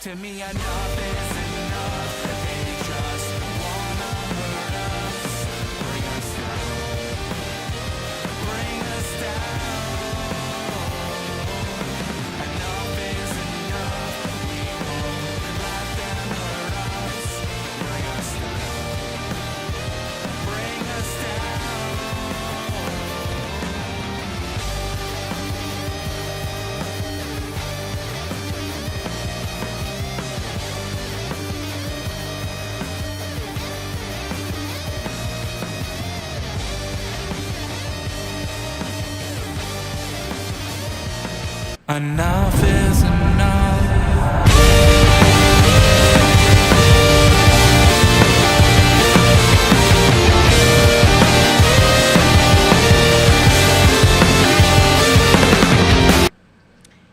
To me, enough is enough. They just wanna hurt us, bring us down, bring us down. Enough is enough. We won't let them hurt us, bring us down, bring us down. Enough is enough.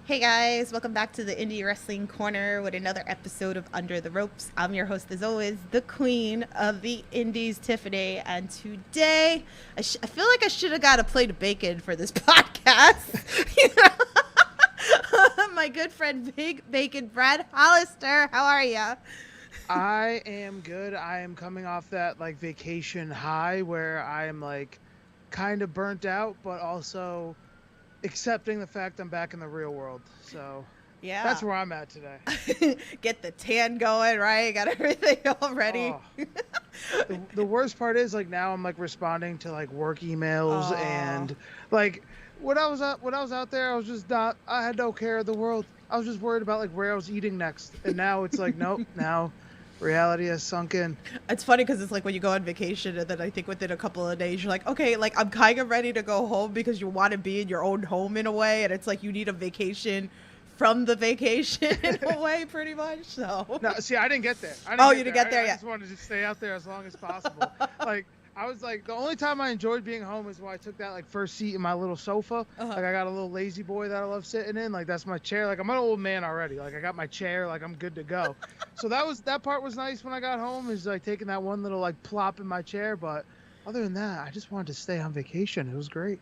Hey guys, welcome back to the Indie Wrestling Corner with another episode of Under the Ropes. I'm your host as always, the queen of the Indies, Tiffany, and today I feel like I should have got a plate of bacon for this podcast. You know? My good friend Big Bacon, Brad Hollister, how are ya? I am good. I am coming off that vacation high where I am kind of burnt out, but also accepting the fact I'm back in the real world. So Yeah, that's where I'm at today. Get the tan going, right? Got everything all ready. Oh. The worst part is now I'm responding to work emails and when I was out there, I was just not. I had no care of the world. I was just worried about where I was eating next. And now it's nope. Now reality has sunk in. It's funny because it's when you go on vacation and then I think within a couple of days you're like, okay, I'm kind of ready to go home because you want to be in your own home in a way, and it's you need a vacation from the vacation in a way, pretty much. So No, see, I didn't get there. You didn't get there yet. I just wanted to stay out there as long as possible. I was the only time I enjoyed being home is when I took that first seat in my little sofa. Uh-huh. I got a little lazy boy that I love sitting in. That's my chair. I'm an old man already. I got my chair. I'm good to go. So that part was nice when I got home, is taking that one little plop in my chair. But other than that, I just wanted to stay on vacation. It was great.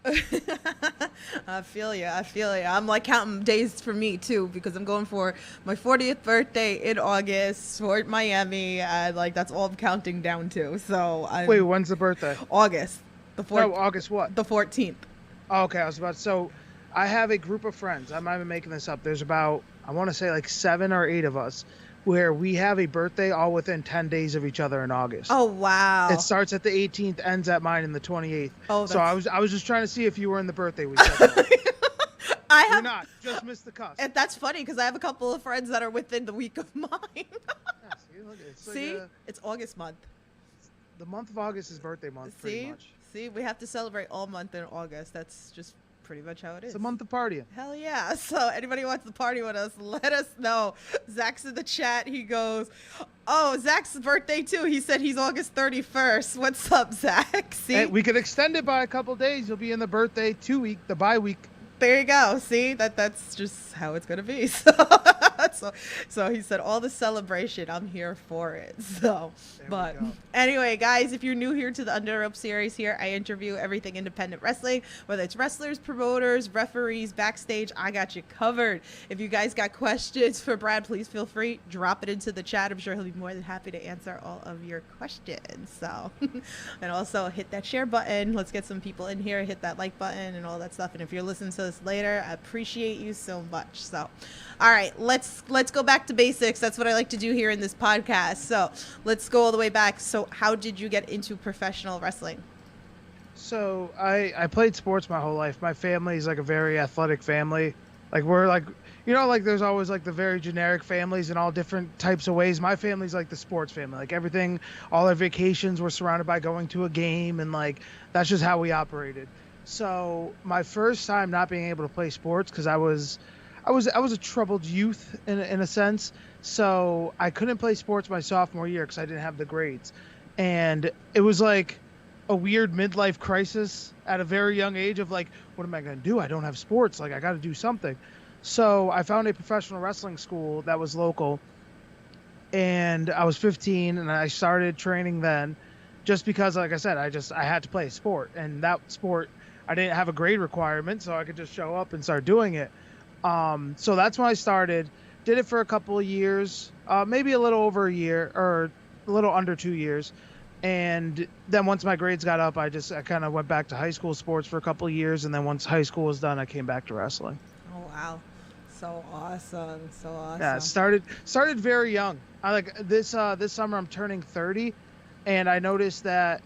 I feel you. I'm counting days for me too, because I'm going for my 40th birthday in August, Fort Miami, and that's all I'm counting down to. So Wait, when's the birthday? August. No, August what? The 14th. Oh, okay, I was about to. So I have a group of friends. I'm not even making this up. There's about, I want to say 7 or 8 of us, where we have a birthday all within 10 days of each other in August. Oh, wow. It starts at the 18th, ends at mine in the 28th. Oh, so I was just trying to see if you were in the birthday week. You're not. Just missed the cusp. And that's funny because I have a couple of friends that are within the week of mine. Yeah, see, look, it's It's August month. the month of August is birthday month, pretty much. See, we have to celebrate all month in August. That's just pretty much how it is. It's a month of partying. Hell yeah. So anybody who wants to party with us, let us know. Zach's in the chat. He goes, oh, Zach's birthday too. He said he's August 31st. What's up, Zach? See? Hey, we could extend it by a couple days. You'll be in the birthday 2 week, the bye week. There you go. See, that's just how it's gonna be. So he said all the celebration, I'm here for it. So, but anyway, guys, if you're new here to the Under the Rope series, here I interview everything independent wrestling, whether it's wrestlers, promoters, referees, backstage. I got you covered. If you guys got questions for Brad, please feel free, drop it into the chat. I'm sure he'll be more than happy to answer all of your questions. So, and also hit that share button. Let's get some people in here. Hit that like button and all that stuff. And if you're listening to this later, I appreciate you so much. So, all right, let's go back to basics. That's what I like to do here in this podcast. So let's go all the way back. So how did you get into professional wrestling? So I played sports my whole life. My family is a very athletic family. We're there's always the very generic families in all different types of ways. My family's the sports family. Everything, all our vacations were surrounded by going to a game, and that's just how we operated. So my first time not being able to play sports, because I was a troubled youth in a sense. So I couldn't play sports my sophomore year because I didn't have the grades. And it was a weird midlife crisis at a very young age of what am I going to do? I don't have sports. I got to do something. So I found a professional wrestling school that was local. And I was 15 and I started training then, just because, like I said, I had to play a sport. And that sport, I didn't have a grade requirement, so I could just show up and start doing it. So that's when I started. Did it for a couple of years, maybe a little over a year or a little under 2 years. And then once my grades got up, I kind of went back to high school sports for a couple of years. And then once high school was done, I came back to wrestling. Oh, wow. So awesome. So awesome. Yeah, started very young. I like this summer I'm turning 30, and I noticed that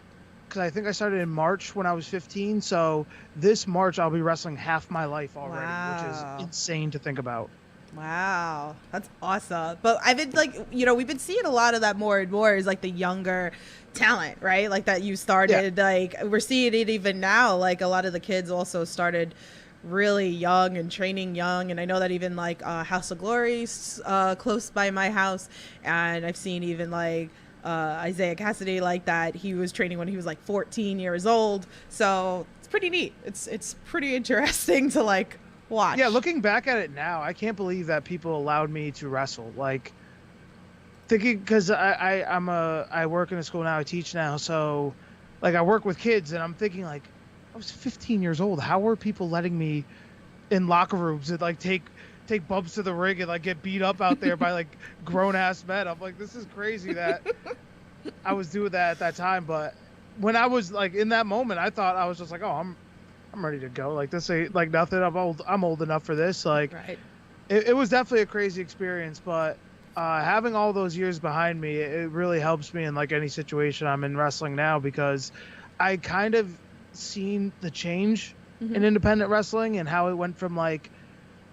because I think I started in March when I was 15. So this March I'll be wrestling half my life already, which is insane to think about. Wow, that's awesome. But I've been like, we've been seeing a lot of that more and more is like the younger talent, right? Like that you started, like we're seeing it even now. Like a lot of the kids also started really young and training young. And I know that even like House of Glory's close by my house. And I've seen even like Isaiah Cassidy like that. He was training when he was like 14 years old. So it's pretty neat. It's pretty interesting to like watch. Yeah, looking back at it now, I can't believe that people allowed me to wrestle. Like thinking, because I work in a school now, I teach now, so like I work with kids, and I'm thinking like I was 15 years old. How were people letting me in locker rooms and like take bumps to the ring and like get beat up out there by like grown ass men? I'm like, this is crazy that I was doing that at that time. But when I was like in that moment, I thought I was just like, oh, I'm ready to go. Like this ain't like nothing. I'm old enough for this. Like right. It was definitely a crazy experience, but having all those years behind me, it really helps me in like any situation I'm in wrestling now, because I kind of seen the change in independent wrestling and how it went from like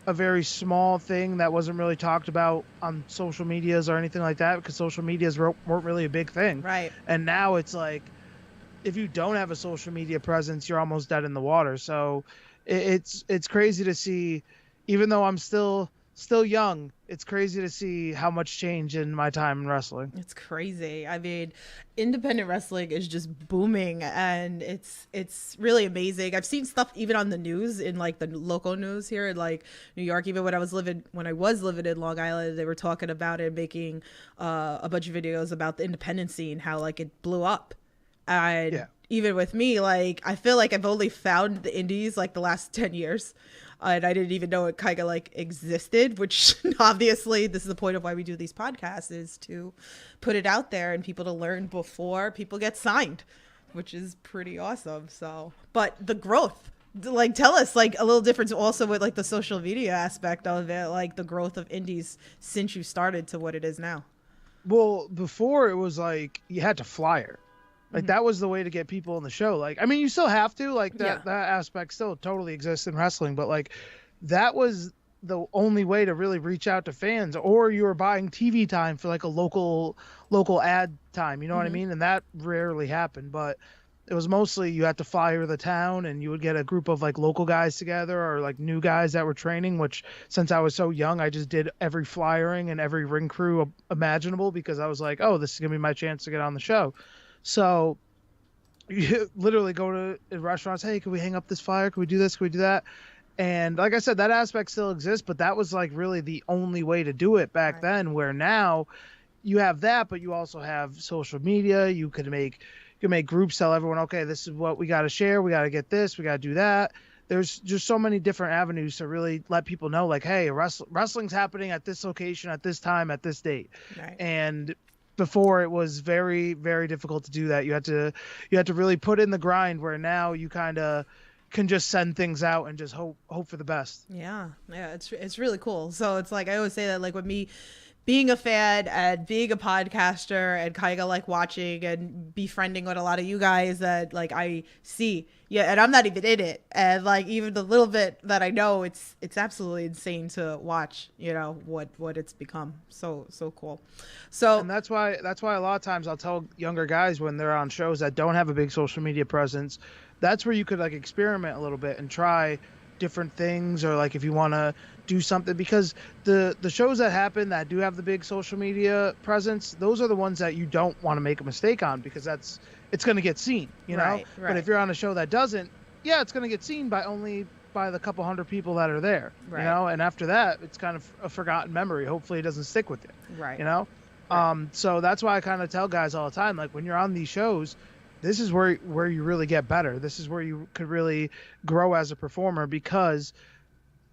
a very small thing that wasn't really talked about on social medias or anything like that, because social medias weren't really a big thing. Right. And now it's like, if you don't have a social media presence, you're almost dead in the water. So it's crazy to see, even though I'm still young, it's crazy to see how much change in my time in wrestling. It's crazy. I mean, independent wrestling is just booming, and it's really amazing. I've seen stuff even on the news, in like the local news here in like New York. Even when I was living in Long Island, they were talking about it, making a bunch of videos about the independent scene, how like it blew up. And even with me, like I feel like I've only found the indies like the last 10 years. And I didn't even know it kind of like existed, which obviously this is the point of why we do these podcasts, is to put it out there and people to learn before people get signed, which is pretty awesome. So, but the growth, like tell us like a little difference also with like the social media aspect of it, like the growth of indies since you started to what it is now. Well, before it was like you had to flyer. Like that was the way to get people in the show. Like, I mean, you still have to, like that aspect still totally exists in wrestling, but like that was the only way to really reach out to fans, or you were buying TV time for like a local ad time, you know what I mean? And that rarely happened, but it was mostly you had to flyer the town, and you would get a group of like local guys together, or like new guys that were training, which since I was so young, I just did every flyering and every ring crew imaginable, because I was like, oh, this is going to be my chance to get on the show. So you literally go to restaurants, hey, can we hang up this flyer? Can we do this? Can we do that? And like I said, that aspect still exists, but that was like really the only way to do it back then, where now you have that, but you also have social media. You can make groups, tell everyone, okay, this is what we got to share. We got to get this. We got to do that. There's just so many different avenues to really let people know, like, hey, wrestling's happening at this location, at this time, at this date. Right. And before, it was very, very difficult to do that. You had to really put in the grind, where now you kind of can just send things out and just hope for the best. Yeah, it's really cool. So it's like I always say that, like with me being a fan and being a podcaster and kind of like watching and befriending with a lot of you guys that like I see, and I'm not even in it, and like even the little bit that I know, it's absolutely insane to watch, what it's become. So cool. So, and that's why a lot of times I'll tell younger guys when they're on shows that don't have a big social media presence, that's where you could like experiment a little bit and try different things, or like if you want to do something, because the shows that happen that do have the big social media presence, those are the ones that you don't want to make a mistake on, because it's going to get seen, you know. Right. But if you're on a show that doesn't, it's going to get seen by the couple hundred people that are there, right. You know, and after that it's kind of a forgotten memory. Hopefully it doesn't stick with you, right? You know. Right. So that's why I kind of tell guys all the time, like when you're on these shows, this is where you really get better. This is where you could really grow as a performer, because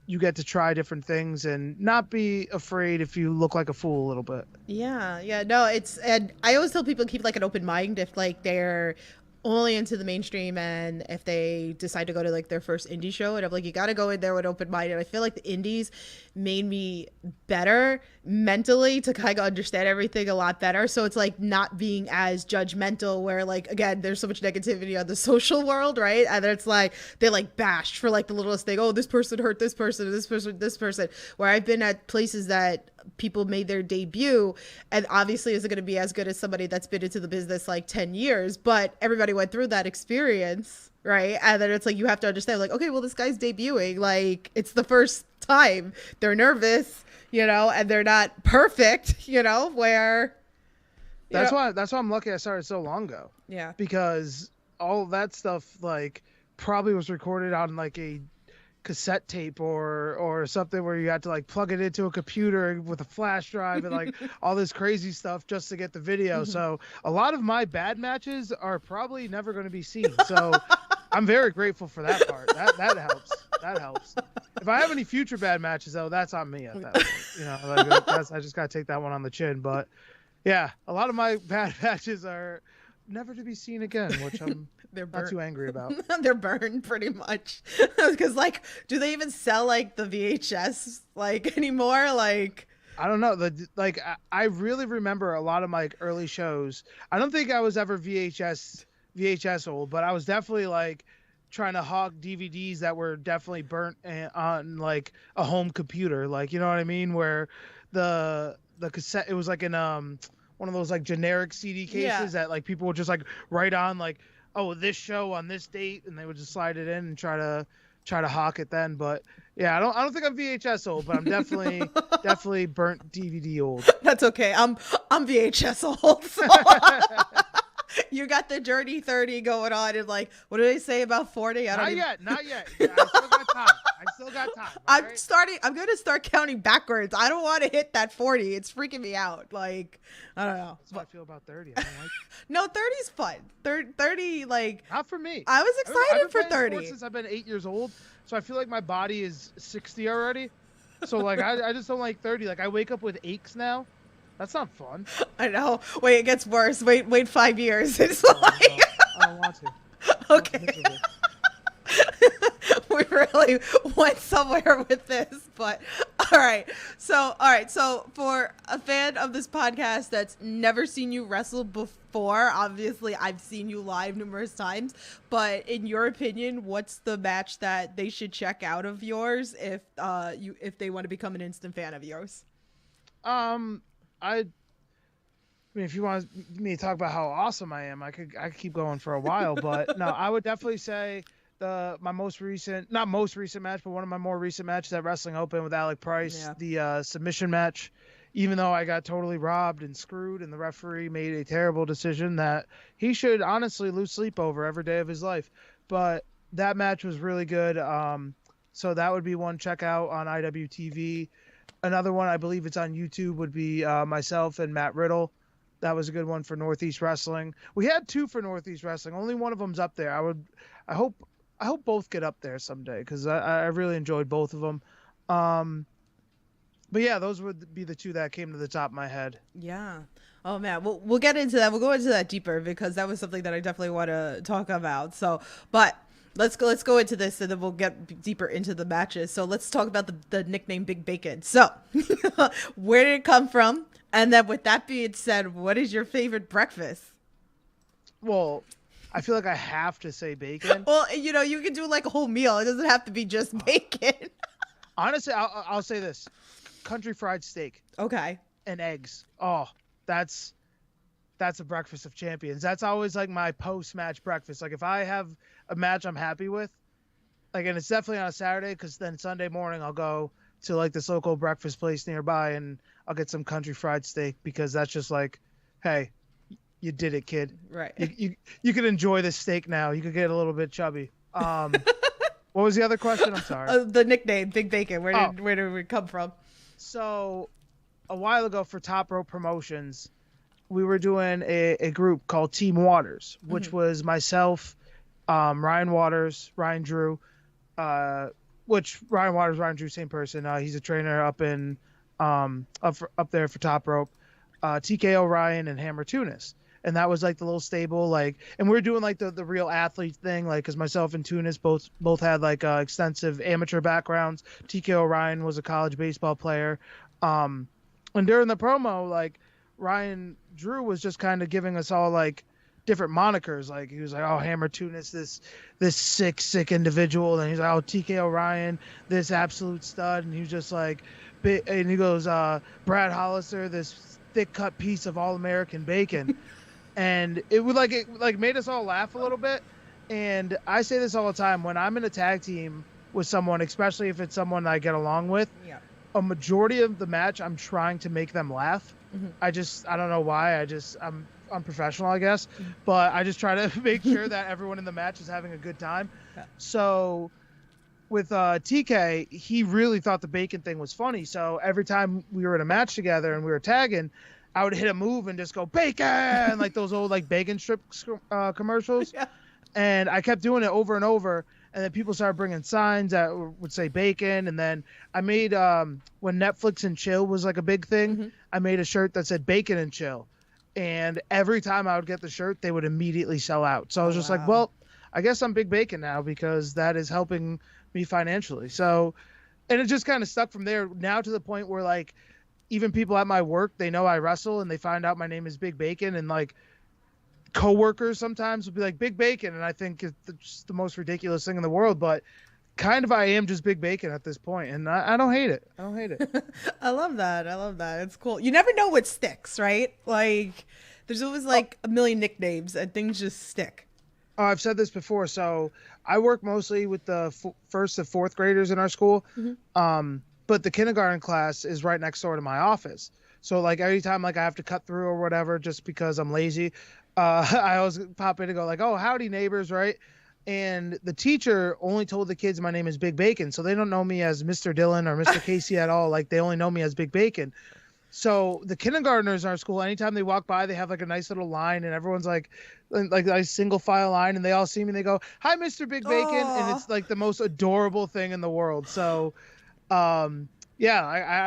you get to try different things and not be afraid if you look like a fool a little bit. Yeah, no, and I always tell people keep like an open mind if like they're only into the mainstream and if they decide to go to like their first indie show, and I'm like, you got to go in there with open mind. And I feel like the indies made me better mentally to kind of understand everything a lot better. So it's like not being as judgmental, where like, again, there's so much negativity on the social world, right? And it's like they like bashed for like the littlest thing. Oh, this person hurt this person, this person. Where I've been at places that people made their debut, and obviously isn't going to be as good as somebody that's been into the business like 10 years, but everybody went through that experience, right? And then it's like you have to understand, like, okay, well, this guy's debuting, like it's the first time, they're nervous, and they're not perfect, where that's why I'm lucky I started so long ago. Yeah, because all that stuff like probably was recorded on like a cassette tape or something where you had to like plug it into a computer with a flash drive and like all this crazy stuff just to get the video. So a lot of my bad matches are probably never going to be seen. So I'm very grateful for that part. That helps. That helps. If I have any future bad matches though, that's on me at that point. I just got to take that one on the chin. But yeah, a lot of my bad matches are never to be seen again, which I'm not too angry about. They're burned pretty much. Because like, do they even sell like the VHS like anymore? Like, I don't know. I really remember a lot of my early shows. I don't think I was ever VHS old, but I was definitely like trying to hog DVDs that were definitely burnt on like a home computer, like, you know what I mean, where the cassette, it was like in one of those like generic CD cases that like people would just like write on like, oh, this show on this date, and they would just slide it in and try to hawk it then. But yeah, I don't think I'm VHS old, but I'm definitely burnt DVD old. That's okay. I'm VHS old. So. You got the dirty 30 going on, and like, what do they say about 40? Not yet. Yeah, I still got time. I'm going to start counting backwards. I don't want to hit that 40. It's freaking me out. Like, I don't know. That's how I feel about 30. I don't like it. No, 30's fun. 30, like. Not for me. I was excited for 30. Since I've been 8 years old, so I feel like my body is 60 already. So like, I just don't like 30. Like, I wake up with aches now. That's not fun. I know. Wait, it gets worse. Wait 5 years. It's like. I don't want to. Okay. We really went somewhere with this, but all right. So for a fan of this podcast that's never seen you wrestle before, obviously I've seen you live numerous times, but in your opinion, what's the match that they should check out of yours if they want to become an instant fan of yours? I mean, if you want me to talk about how awesome I am, I could keep going for a while, but no, I would definitely say not most recent match, but one of my more recent matches at Wrestling Open with Alec Price, the submission match. Even though I got totally robbed and screwed, and the referee made a terrible decision that he should honestly lose sleep over every day of his life, but that match was really good. So that would be one check out on IWTV. Another one, I believe it's on YouTube, would be myself and Matt Riddle. That was a good one for Northeast Wrestling. We had two for Northeast Wrestling. Only one of them's up there. I hope both get up there someday, because I really enjoyed both of them. But yeah, those would be the two that came to the top of my head. Yeah. Oh man, we'll get into that. We'll go into that deeper, because that was something that I definitely want to talk about. So, but let's go into this, and then we'll get deeper into the matches. So let's talk about the nickname Big Bacon. So where did it come from? And then with that being said, what is your favorite breakfast? Well, I feel like I have to say bacon. Well, you can do like a whole meal. It doesn't have to be just bacon. Honestly, I'll say this. Country fried steak. Okay. And eggs. Oh, that's a breakfast of champions. That's always like my post-match breakfast. Like if I have a match I'm happy with, like, and it's definitely on a Saturday, because then Sunday morning I'll go to like this local breakfast place nearby and I'll get some country fried steak, because that's just like, hey, you did it, kid. Right. You can enjoy this steak now. You could get a little bit chubby. What was the other question? I'm sorry. The nickname Big Bacon. Where did it come from? So a while ago for Top Rope Promotions, we were doing a group called Team Waters, which was myself, Ryan Waters, Ryan Drew, which Ryan Waters, Ryan Drew, same person. He's a trainer up in up there for top rope. TKO Ryan and Hammer Tunis. And that was like the little stable, like, and we were doing like the real athlete thing, like, because myself and Tunis both had like extensive amateur backgrounds. TKO Ryan was a college baseball player. And during the promo, like, Ryan Drew was just kind of giving us all like different monikers. Like, he was like, oh, Hammer Tunis, this sick individual. And he's like, oh, TKO Ryan, this absolute stud. And he was just like, and he goes, Brad Hollister, this thick cut piece of all-American bacon. And it made us all laugh a little bit. And I say this all the time, when I'm in a tag team with someone, especially if it's someone I get along with, a majority of the match I'm trying to make them laugh. I don't know why. I'm unprofessional, I guess, but I just try to make sure that everyone in the match is having a good time. So with TK, he really thought the bacon thing was funny. So every time we were in a match together and we were tagging, I would hit a move and just go bacon, like those old like bacon strip commercials. And I kept doing it over and over. And then people started bringing signs that would say bacon. And then I made, when Netflix and chill was like a big thing, I made a shirt that said bacon and chill. And every time I would get the shirt, they would immediately sell out. So I was just like, well, I guess I'm Big Bacon now because that is helping me financially. So, and it just kind of stuck from there now to the point where like, even people at my work, they know I wrestle and they find out my name is Big Bacon, and like coworkers sometimes will be like Big Bacon. And I think it's the most ridiculous thing in the world, but kind of I am just Big Bacon at this point, and I don't hate it. I don't hate it. I love that. It's cool. You never know what sticks, right? Like there's always like a million nicknames and things just stick. Oh, I've said this before. So I work mostly with the first to fourth graders in our school. But the kindergarten class is right next door to my office. So like every time like I have to cut through or whatever, just because I'm lazy, I always pop in and go like, oh, howdy neighbors, right? And the teacher only told the kids my name is Big Bacon. So they don't know me as Mr. Dillon or Mr. Casey at all. Like they only know me as Big Bacon. So the kindergartners in our school, anytime they walk by, they have like a nice little line and everyone's like a single file line, and they all see me and they go, hi, Mr. Big Bacon. Aww. And it's like the most adorable thing in the world. So I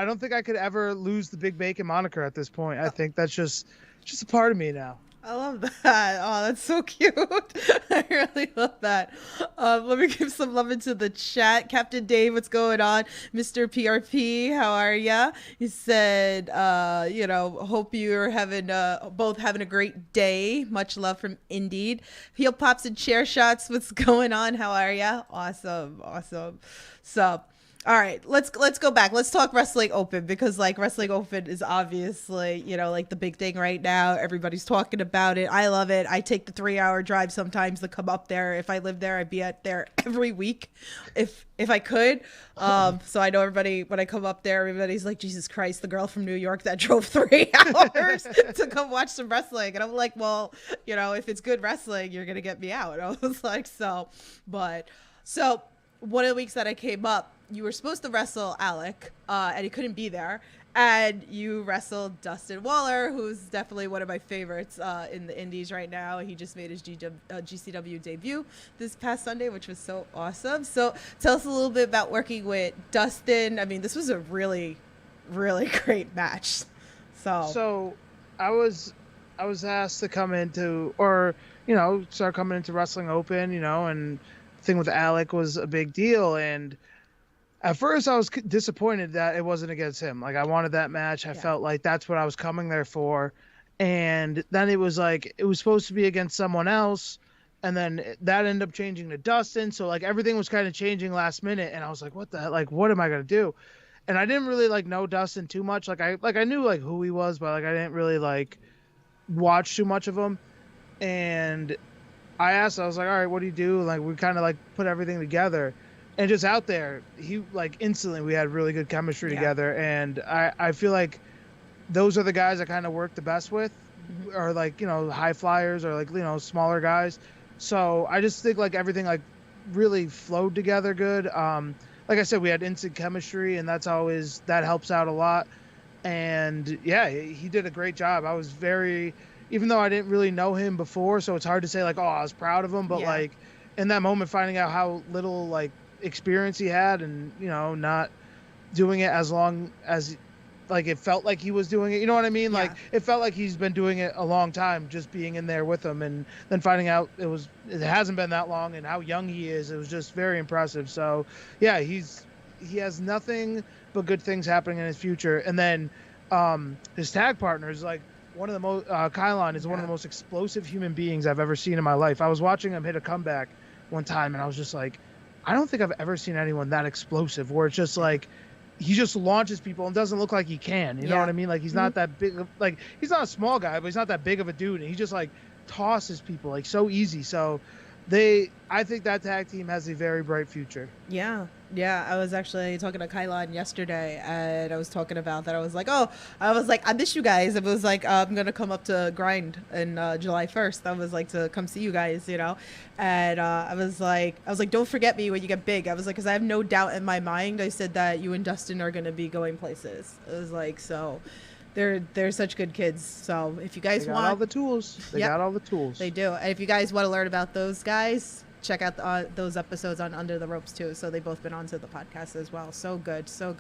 don't think I could ever lose the Big Bacon moniker at this point. I think that's just a part of me now. I love that. Oh, that's so cute. I really love that. Let me give some love into the chat. Captain Dave, what's going on? Mr. PRP, how are ya? He said, hope you're both having a great day. Much love from Indeed. Heel Pops and Chair Shots, what's going on? How are ya? Awesome. So, all right, let's go back. Let's talk Wrestling Open, because like Wrestling Open is obviously, like the big thing right now. Everybody's talking about it. I love it. I take the 3-hour drive sometimes to come up there. If I lived there, I'd be there every week if I could. So I know everybody, when I come up there, everybody's like, Jesus Christ, the girl from New York that drove 3 hours to come watch some wrestling. And I'm like, well, if it's good wrestling, you're going to get me out. I was like, so one of the weeks that I came up, you were supposed to wrestle Alec, and he couldn't be there. And you wrestled Dustin Waller, who's definitely one of my favorites in the indies right now. He just made his GCW debut this past Sunday, which was so awesome. So tell us a little bit about working with Dustin. I mean, this was a really, really great match. So I was asked to come into, or, start coming into Wrestling Open, and the thing with Alec was a big deal. And at first, I was disappointed that it wasn't against him. Like, I wanted that match. I felt like that's what I was coming there for. And then it was like, it was supposed to be against someone else. And then that ended up changing to Dustin. So, like, everything was kind of changing last minute. And I was like, what the heck? Like, what am I going to do? And I didn't really, like, know Dustin too much. Like, I knew, like, who he was, but, like, I didn't really, like, watch too much of him. And I asked, I was like, all right, what do you do? Like, we kind of, like, put everything together. And just out there, he, like, instantly we had really good chemistry together. And I feel like those are the guys I kind of work the best with, or, like, high flyers, or, like, smaller guys. So I just think, like, everything, like, really flowed together good. Like I said, we had instant chemistry, and that helps out a lot. And yeah, he did a great job. I was even though I didn't really know him before, so it's hard to say, like, oh, I was proud of him, but like, in that moment, finding out how little, like, experience he had, and not doing it as long as like it felt like he was doing it. You know what I mean? Like it felt like he's been doing it a long time, just being in there with them, and then finding out it hasn't been that long, and how young he is. It was just very impressive. So yeah, he has nothing but good things happening in his future. And then his tag partner is like one of the most Kylon is one of the most explosive human beings I've ever seen in my life. I was watching him hit a comeback one time, and I was just like, I don't think I've ever seen anyone that explosive, where it's just like he just launches people and doesn't look like he can. You know what I mean? Like he's not that big. Like he's not a small guy, but he's not that big of a dude, and he just like tosses people like so easy. So I think that tag team has a very bright future. Yeah. I was actually talking to Kylon yesterday, and I was talking about that. I was like, I miss you guys. It was like, I'm going to come up to Grind in July 1st. I was like, to come see you guys, And I was like, don't forget me when you get big. I was like, because I have no doubt in my mind. I said that you and Dustin are going to be going places. I was like, so they're such good kids. So if you guys want all the tools, they got all the tools. They do. And if you guys want to learn about those guys, check out those episodes on Under the Ropes too. So they've both been onto the podcast as well. So good. So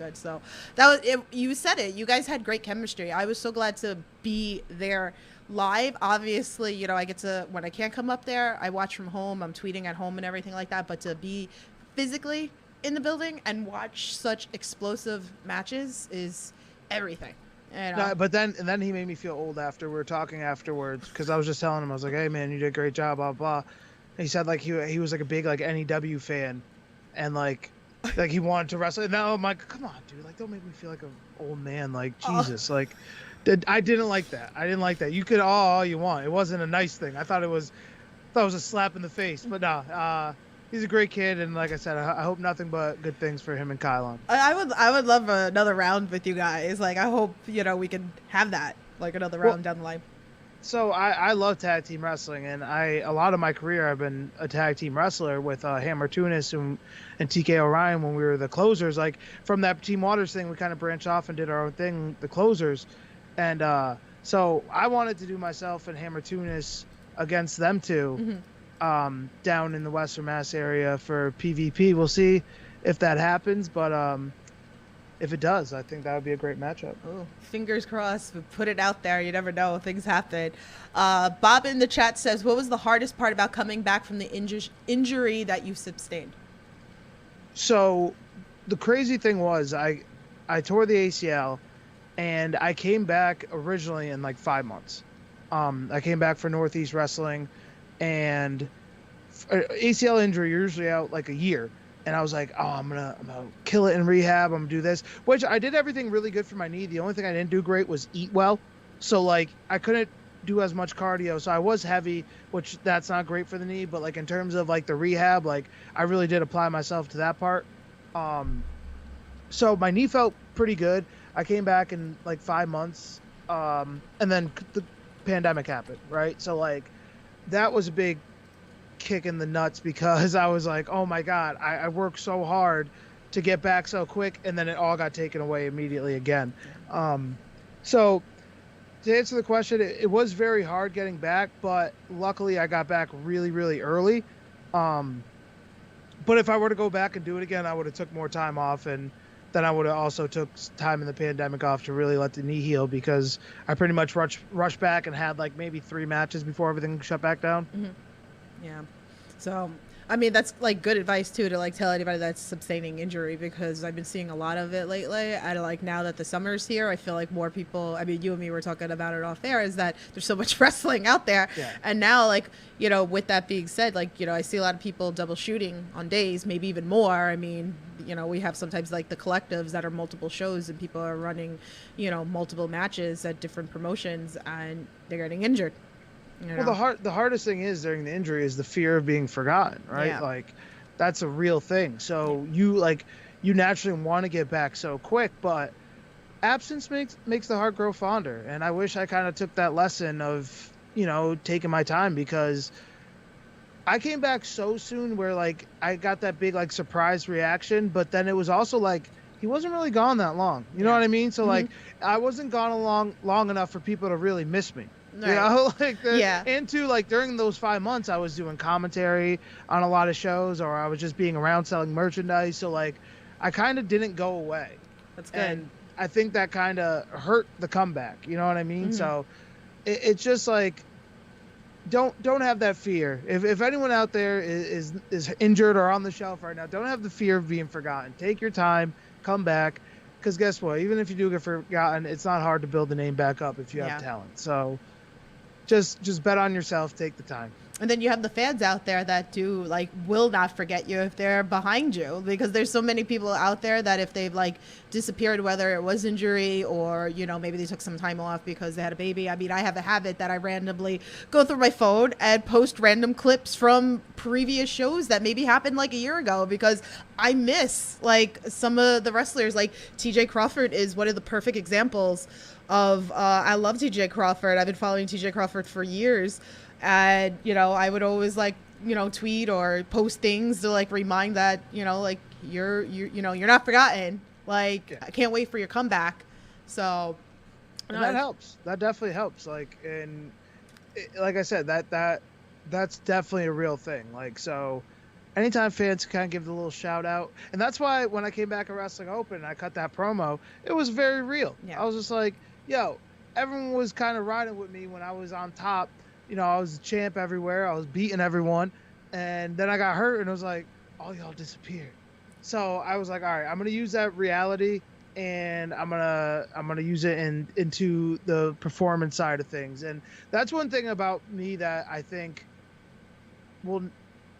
that was it. You said it. You guys had great chemistry. I was so glad to be there live. Obviously, I get to, when I can't come up there, I watch from home. I'm tweeting at home and everything like that. But to be physically in the building and watch such explosive matches is everything. But then he made me feel old after we were talking afterwards, because I was just telling him, I was like, hey man, you did a great job, blah blah. He said like he was like a big like NEW fan, and like he wanted to wrestle. And now I'm like, come on, dude, like don't make me feel like an old man. Like Jesus, like I didn't like that. I didn't like that. You could all you want. It wasn't a nice thing. I thought it was a slap in the face. But no, he's a great kid, and like I said, I hope nothing but good things for him and Kylon. I would love another round with you guys. Like I hope we can have that, like another round down the line. So I love tag team wrestling, and a lot of my career I've been a tag team wrestler with Hammer Tunis and TK Orion when we were the closers. Like from that Team Waters thing, we kind of branched off and did our own thing, the closers. And so I wanted to do myself and Hammer Tunis against them two down in the Western Mass area for PvP. We'll see if that happens, but if it does, I think that would be a great matchup. Oh, fingers crossed. We put it out there. You never know. Things happen. Bob in the chat says, what was the hardest part about coming back from the injury that you sustained? So the crazy thing was I tore the ACL, and I came back originally in like 5 months. I came back for Northeast Wrestling, and ACL injury, you're usually out like a year. And I was like, oh, I'm gonna kill it in rehab. I'm gonna do this, which I did everything really good for my knee. The only thing I didn't do great was eat well. So like I couldn't do as much cardio. So I was heavy, which that's not great for the knee. But like in terms of like the rehab, like I really did apply myself to that part. So my knee felt pretty good. I came back in like 5 months, and then the pandemic happened, right? So like that was a big kick in the nuts, because I was like, oh my God, I worked so hard to get back so quick, and then it all got taken away immediately again. So to answer the question, it was very hard getting back, but luckily I got back really, really early. But if I were to go back and do it again, I would have took more time off, and then I would have also took time in the pandemic off to really let the knee heal, because I pretty much rushed back and had like maybe 3 matches before everything shut back down. Yeah. So, I mean, that's like good advice too, to like tell anybody that's sustaining injury, because I've been seeing a lot of it lately. And like now that the summer's here, I feel like more people, I mean, you and me were talking about it off air, is that there's so much wrestling out there. Yeah. And now, like, with that being said, like, I see a lot of people double shooting on days, maybe even more. I mean, we have sometimes like the collectives that are multiple shows, and people are running, multiple matches at different promotions, and they're getting injured. Well, the hardest thing is during the injury is the fear of being forgotten, right? Yeah. Like that's a real thing. So you naturally want to get back so quick, but absence makes the heart grow fonder. And I wish I kind of took that lesson of, taking my time, because I came back so soon where like I got that big like surprise reaction, but then it was also like he wasn't really gone that long. You know what I mean? So like I wasn't gone long enough for people to really miss me. You know, like Yeah. and too, like during those 5 months, I was doing commentary on a lot of shows, or I was just being around selling merchandise. So like, I kind of didn't go away, That's good. and I think that kind of hurt the comeback. You know what I mean? Mhm. So it's just like, don't have that fear. If anyone out there is injured or on the shelf right now, don't have the fear of being forgotten. Take your time, come back, because guess what? Even if you do get forgotten, it's not hard to build the name back up if you have talent. So just bet on yourself. Take the time. And then you have the fans out there that do like will not forget you if they're behind you, because there's so many people out there that if they've like disappeared, whether it was injury or, you know, maybe they took some time off because they had a baby. I mean, I have a habit that I randomly go through my phone and post random clips from previous shows that maybe happened like a year ago, because I miss like some of the wrestlers. Like TJ Crawford is one of the perfect examples of I love TJ Crawford. I've been following TJ Crawford for years. And, you know, I would always like, you know, tweet or post things to like remind that, you know, like you're not forgotten. Like, I can't wait for your comeback. So and that helps. That definitely helps. Like, and like I said, that's definitely a real thing. Like, so anytime fans kind of give the little shout out, and that's why when I came back at Wrestling Open and I cut that promo, it was very real. I was just like, yo, everyone was kind of riding with me when I was on top. You know, I was the champ everywhere. I was beating everyone. And then I got hurt, and it was like, all y'all disappeared. So I was like, all right, I'm going to use that reality, and I'm gonna use it into the performance side of things. And that's one thing about me that I think will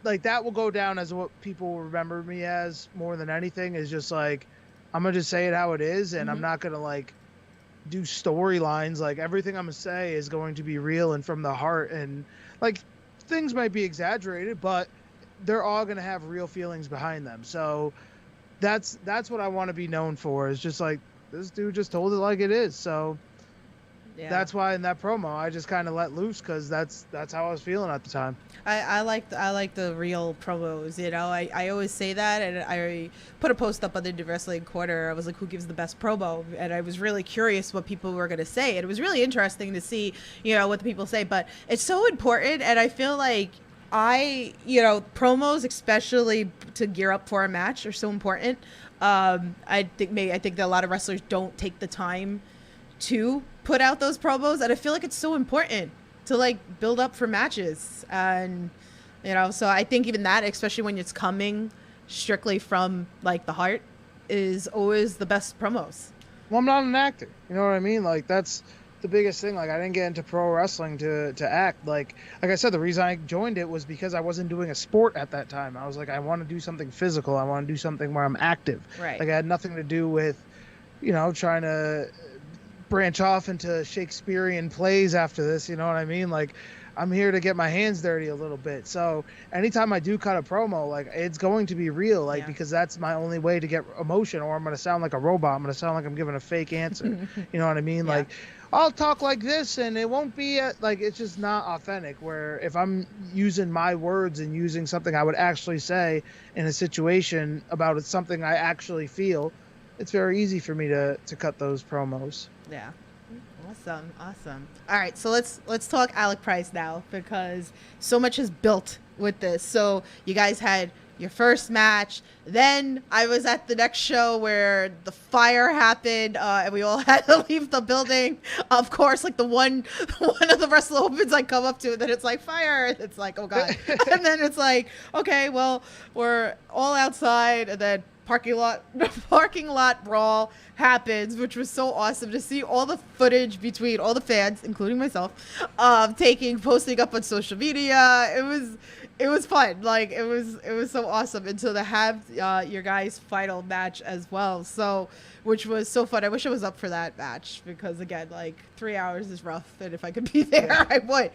go down as what people will remember me as more than anything, is just like, I'm going to just say it how it is, and I'm not going to like do storylines. Like, everything I'm gonna say is going to be real and from the heart, and like, things might be exaggerated, but they're all gonna have real feelings behind them. So that's what I want to be known for, is just like, this dude just told it like it is. So that's why in that promo I just kind of let loose, because that's how I was feeling at the time. I like the real promos, you know. I always say that, and I put a post up on the Indie Wrestling Corner. I was like, who gives the best promo? And I was really curious what people were going to say. And it was really interesting to see, you know, what the people say. But it's so important, and I feel like promos, especially to gear up for a match, are so important. I think that a lot of wrestlers don't take the time to put out those promos, and I feel like it's so important to like build up for matches. And you know, so I think even that, especially when it's coming strictly from like the heart, is always the best promos. Well, I'm not an actor, you know what I mean? Like, that's the biggest thing. Like, I didn't get into pro wrestling to act. Like I said, the reason I joined it was because I wasn't doing a sport at that time. I was like, I want to do something physical. I want to do something where I'm active. Right. Like, I had nothing to do with, you know, trying to branch off into Shakespearean plays after this, you know what I mean? Like, I'm here to get my hands dirty a little bit. So anytime I do cut a promo, like, it's going to be real, like, because that's my only way to get emotion, or I'm going to sound like a robot. I'm going to sound like I'm giving a fake answer. You know what I mean? Like, I'll talk like this, and it won't be like, it's just not authentic. Where if I'm using my words and using something I would actually say in a situation about something I actually feel, it's very easy for me to cut those promos. Yeah. Awesome. All right, so let's talk Alec Price now, because so much is built with this. So you guys had your first match, then I was at the next show where the fire happened, and we all had to leave the building. Of course, like one of the Wrestle Opens, I come up to it, then it's like fire, and it's like, oh god, and then it's like, okay, well, we're all outside, and then parking lot brawl happens, which was so awesome to see all the footage between all the fans, including myself, posting up on social media. It was fun. Like, it was so awesome. And so to have your guys' final match as well, so, which was so fun. I wish I was up for that match, because again, like, 3 hours is rough, and if I could be there, I would.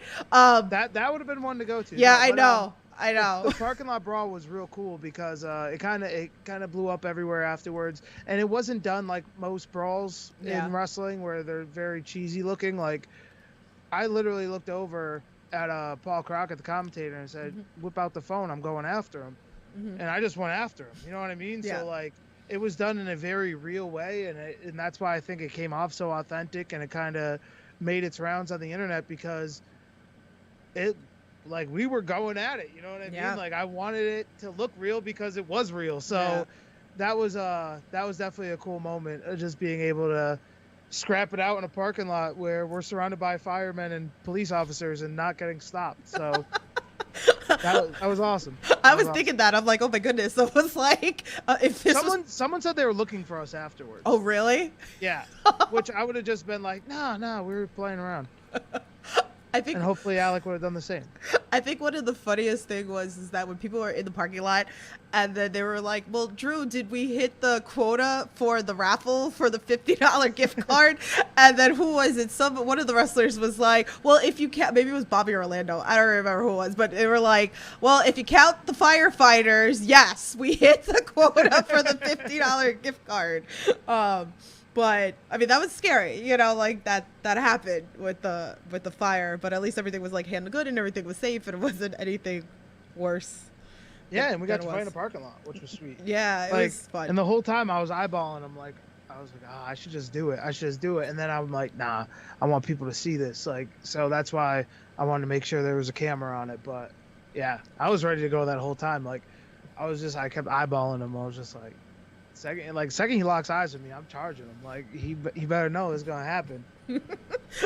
That would have been one to go to. Yeah, I know. The parking lot brawl was real cool, because it kind of blew up everywhere afterwards, and it wasn't done like most brawls in wrestling, where they're very cheesy looking. Like, I literally looked over at Paul Crockett, the commentator, and said, "Whip out the phone, I'm going after him," and I just went after him. You know what I mean? Yeah. So like, it was done in a very real way, and that's why I think it came off so authentic, and it kind of made its rounds on the internet because it, like, we were going at it. You know what I Yeah. mean? Like, I wanted it to look real because it was real. So Yeah. that was definitely a cool moment of just being able to scrap it out in a parking lot where we're surrounded by firemen and police officers and not getting stopped. So that was awesome. I was thinking that. I'm like, oh my goodness. So it was like, if this Someone said they were looking for us afterwards. Oh, really? Yeah. Which I would have just been like, no, we were playing around. I think And hopefully Alec would have done the same. I think one of the funniest thing is that when people were in the parking lot and then they were like, well, Drew, did we hit the quota for the raffle for the $50 gift card? And then who was it? One of the wrestlers was like, well, if you count, maybe it was Bobby Orlando. I don't remember who it was, but they were like, well, if you count the firefighters, yes, we hit the quota for the $50 gift card. But I mean, that was scary, you know, like that happened with the fire, but at least everything was like handled good and everything was safe and it wasn't anything worse. Yeah, and we got than to it fight in was. a parking lot, which was sweet. Yeah, it Like, was fun. and the whole time I was eyeballing him, like, I should just do it. And then I'm like, nah, I want people to see this. Like, so that's why I wanted to make sure there was a camera on it. But yeah, I was ready to go that whole time. Like, I kept eyeballing him. I was just like, second he locks eyes with me, I'm charging him. Like, he better know it's gonna happen.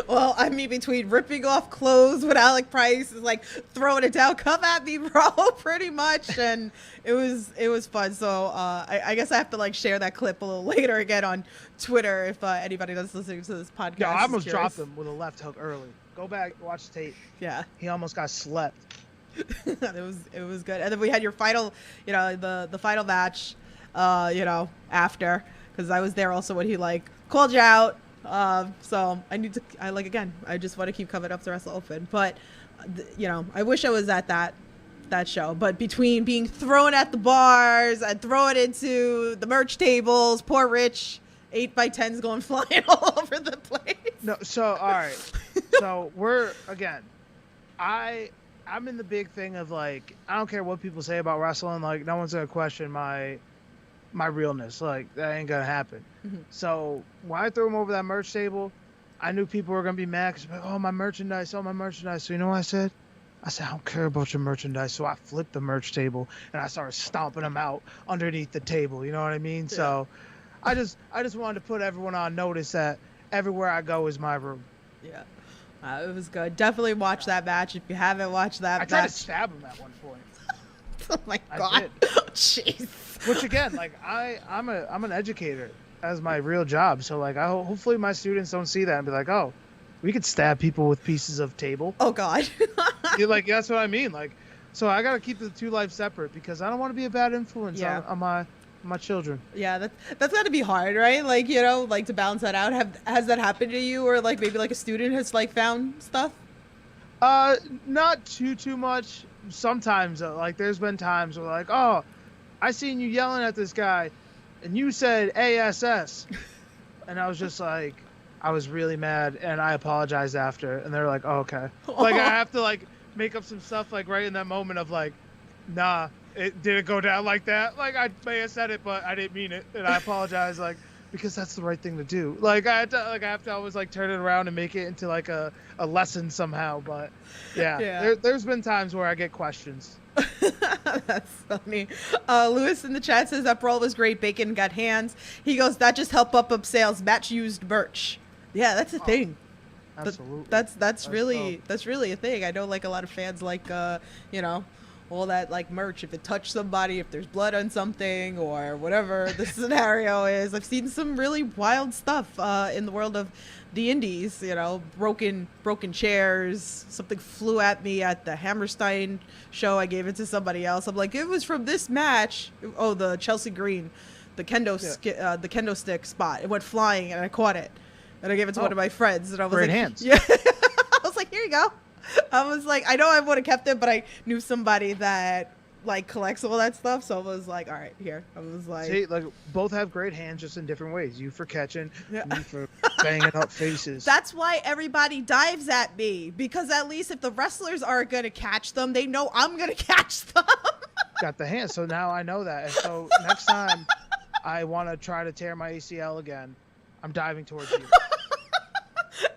Well, I mean, between ripping off clothes with Alec Price is like throwing it down, come at me, bro, pretty much. And it was fun. So I guess I have to like share that clip a little later again on Twitter if anybody that's listening to this podcast. Yeah, I almost is dropped curious. him with a left hook early. Go back, watch the tape. Yeah. He almost got slept. it was good. And then we had your final, you know, the final match, you know, after, because I was there also when he like called you out. So I just want to keep coming up to Wrestle Open, but you know, I wish I was at that show, but between being thrown at the bars and thrown into the merch tables, poor Rich, 8x10s going flying all over the place. No, so all right. So I'm in the big thing of like, I don't care what people say about wrestling, like no one's gonna question my realness. Like, that ain't gonna happen. Mm-hmm. So when I threw him over that merch table, I knew people were gonna be mad because like, oh my merchandise. So you know what I said? I don't care about your merchandise. So I flipped the merch table and I started stomping them out underneath the table. You know what I mean? Yeah. So I just wanted to put everyone on notice that everywhere I go is my room. Yeah. It was good. Definitely watch that match if you haven't watched that I match. tried to stab him at one point. Oh my I god. did. Jeez. Which again, like I'm an educator as my real job. So like hopefully my students don't see that and be like, oh, we could stab people with pieces of table. Oh god. You're like, that's what I mean. Like, so I gotta keep the two lives separate because I don't want to be a bad influence on my children. Yeah, that's got to be hard, right? Like, you know, like to balance that out. Has that happened to you, or like maybe like a student has like found stuff? Not too much. Sometimes like there's been times where like, oh, I seen you yelling at this guy, and you said ASS, and I was just like, I was really mad, and I apologized after, and they're like, oh, okay. Like I have to like make up some stuff like right in that moment of like, nah. It didn't go down like that. Like I may have said it, but I didn't mean it, and I apologize. Like because that's the right thing to do. Like I have to always like turn it around and make it into like a lesson somehow. But yeah. There's been times where I get questions. That's funny. Lewis in the chat says that brawl was great. Bacon got hands. He goes, that just helped up sales. Match used merch. Yeah, that's a thing. Absolutely. That's really a thing. I know like a lot of fans like you know, all that like merch, if it touched somebody, if there's blood on something or whatever the scenario is. I've seen some really wild stuff in the world of the indies, you know, broken chairs. Something flew at me at the Hammerstein show. I gave it to somebody else. I'm like, it was from this match. Oh, the Chelsea Green, the kendo stick spot. It went flying and I caught it. And I gave it to one of my friends. And I was great like, hands. Yeah. I was like, here you go. I was like, I know I would have kept it, but I knew somebody that like collects all that stuff, so I was like, all right, here. I was like, see, like both have great hands, just in different ways. You for catching, me for banging up faces. That's why everybody dives at me, because at least if the wrestlers are gonna catch them, they know I'm gonna catch them. Got the hands, so now I know that. And so next time I want to try to tear my ACL again, I'm diving towards you.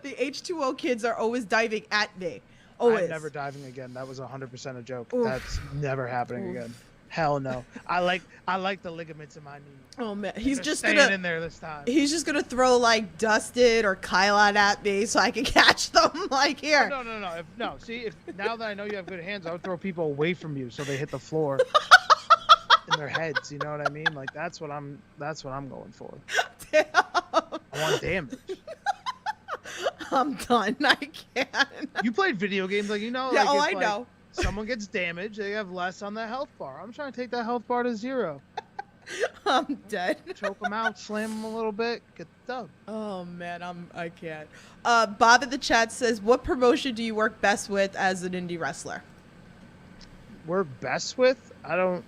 The H2O kids are always diving at me. Always. I'm never diving again. That was 100% a joke. Oof. That's never happening Oof. again. Hell no. I like the ligaments in my knee. Oh man, he's They're just staying gonna in there this time. he's just gonna throw like Dustin or Kylon at me so I can catch them. Like here. Oh, no. See, if now that I know you have good hands, I would throw people away from you so they hit the floor in their heads. You know what I mean? Like that's what I'm going for. Damn. I want damage. I'm done. I can't. You played video games, like Yeah, like, oh, if, I like, know. someone gets damaged, they have less on the health bar. I'm trying to take that health bar to 0. I'm dead. Choke them out, slam them a little bit, get the dub. Oh man, I can't. Bob in the chat says, "What promotion do you work best with as an indie wrestler?" Work best with? I don't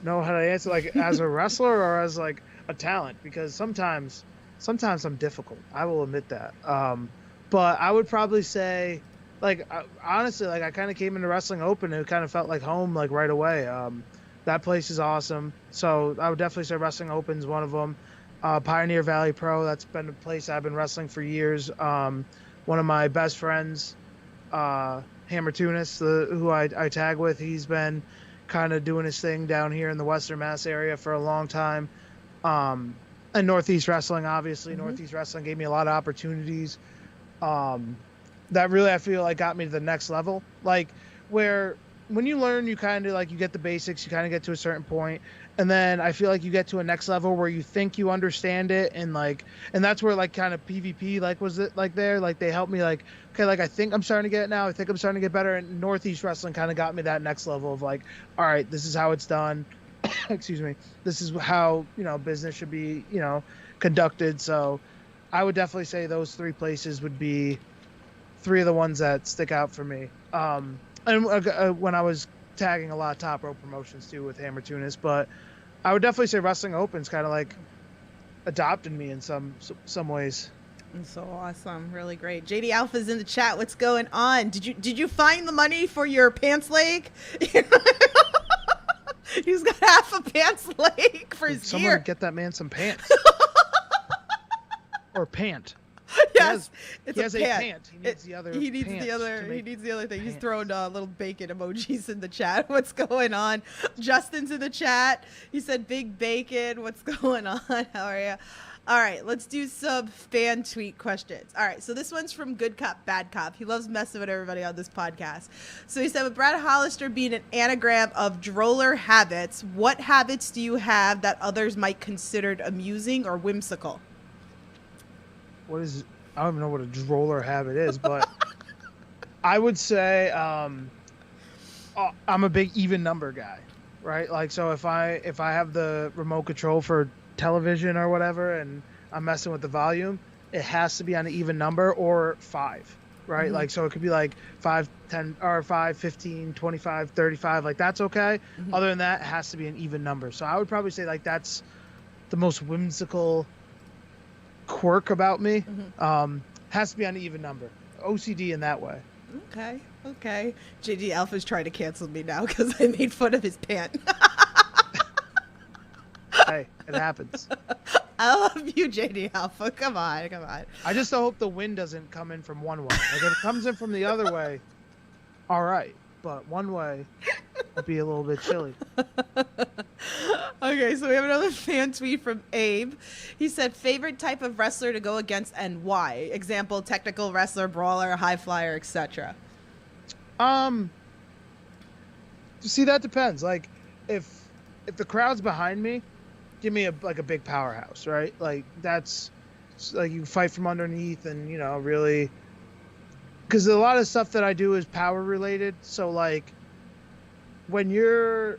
know how to answer, like as a wrestler or as like a talent, because sometimes I'm difficult. I will admit that. But I would probably say, like, honestly, like I kind of came into Wrestling Open and it kind of felt like home, like right away. That place is awesome. So I would definitely say Wrestling Open's one of them. Pioneer Valley Pro, that's been a place I've been wrestling for years. One of my best friends, Hammer Tunis, who I tag with, he's been kind of doing his thing down here in the Western Mass area for a long time. And Northeast Wrestling, obviously. Mm-hmm. Northeast Wrestling gave me a lot of opportunities that really, I feel like, got me to the next level. Like, where when you learn, you kind of, like, you get the basics, you kind of get to a certain point, and then I feel like you get to a next level where you think you understand it, and, like, and that's where, like, kind of PvP, like, was it, like, there? Like, they helped me, like, okay, like, I think I'm starting to get it now. I think I'm starting to get better, and Northeast Wrestling kind of got me that next level of, like, all right, this is how it's done. Excuse me. This is how, business should be, conducted. So I would definitely say those 3 places would be 3 of the ones that stick out for me. And when I was tagging a lot of Top Rope promotions too with Hammer Tunis, but I would definitely say Wrestling Open's kind of like adopted me in some ways. So awesome, really great. JD Alpha's in the chat. What's going on? Did you find the money for your pants leg? He's got half a pants leg for his Someone gear. get that man some pants. Or pant. Yes, He it's has a a pant. pant. He needs the other. He needs pants the to other. He make needs the other thing. He's pants. throwing little bacon emojis in the chat. What's going on? Justin's in the chat. He said big bacon. What's going on? How are you? All right, let's do some fan tweet questions. All right, so this one's from Good Cop, Bad Cop. He loves messing with everybody on this podcast. So he said, with Brad Hollister being an anagram of droller habits, what habits do you have that others might consider amusing or whimsical? I don't even know what a droller habit is, but I would say I'm a big even number guy, right? Like, so if I have the remote control for television or whatever and I'm messing with the volume, it has to be on an even number or 5, right? Mm-hmm. Like, so it could be like 5, 10, or 5, 15, 25, 35, like that's okay. Mm-hmm. Other than that, it has to be an even number. So I would probably say like that's the most whimsical quirk about me. Mm-hmm. Has to be on an even number. OCD in that way. Okay. JD Alpha's trying to cancel me now because I made fun of his pant. Hey, it happens. I love you, JD Alpha. Come on. I just hope the wind doesn't come in from one way. Like if it comes in from the other way, all right. But one way would be a little bit chilly. Okay, so we have another fan tweet from Abe. He said, favorite type of wrestler to go against and why? Example, technical wrestler, brawler, high flyer, etc. See, that depends. Like, if the crowd's behind me, give me a big powerhouse, right? Like that's like you fight from underneath and really, because a lot of stuff that I do is power related. So like when you're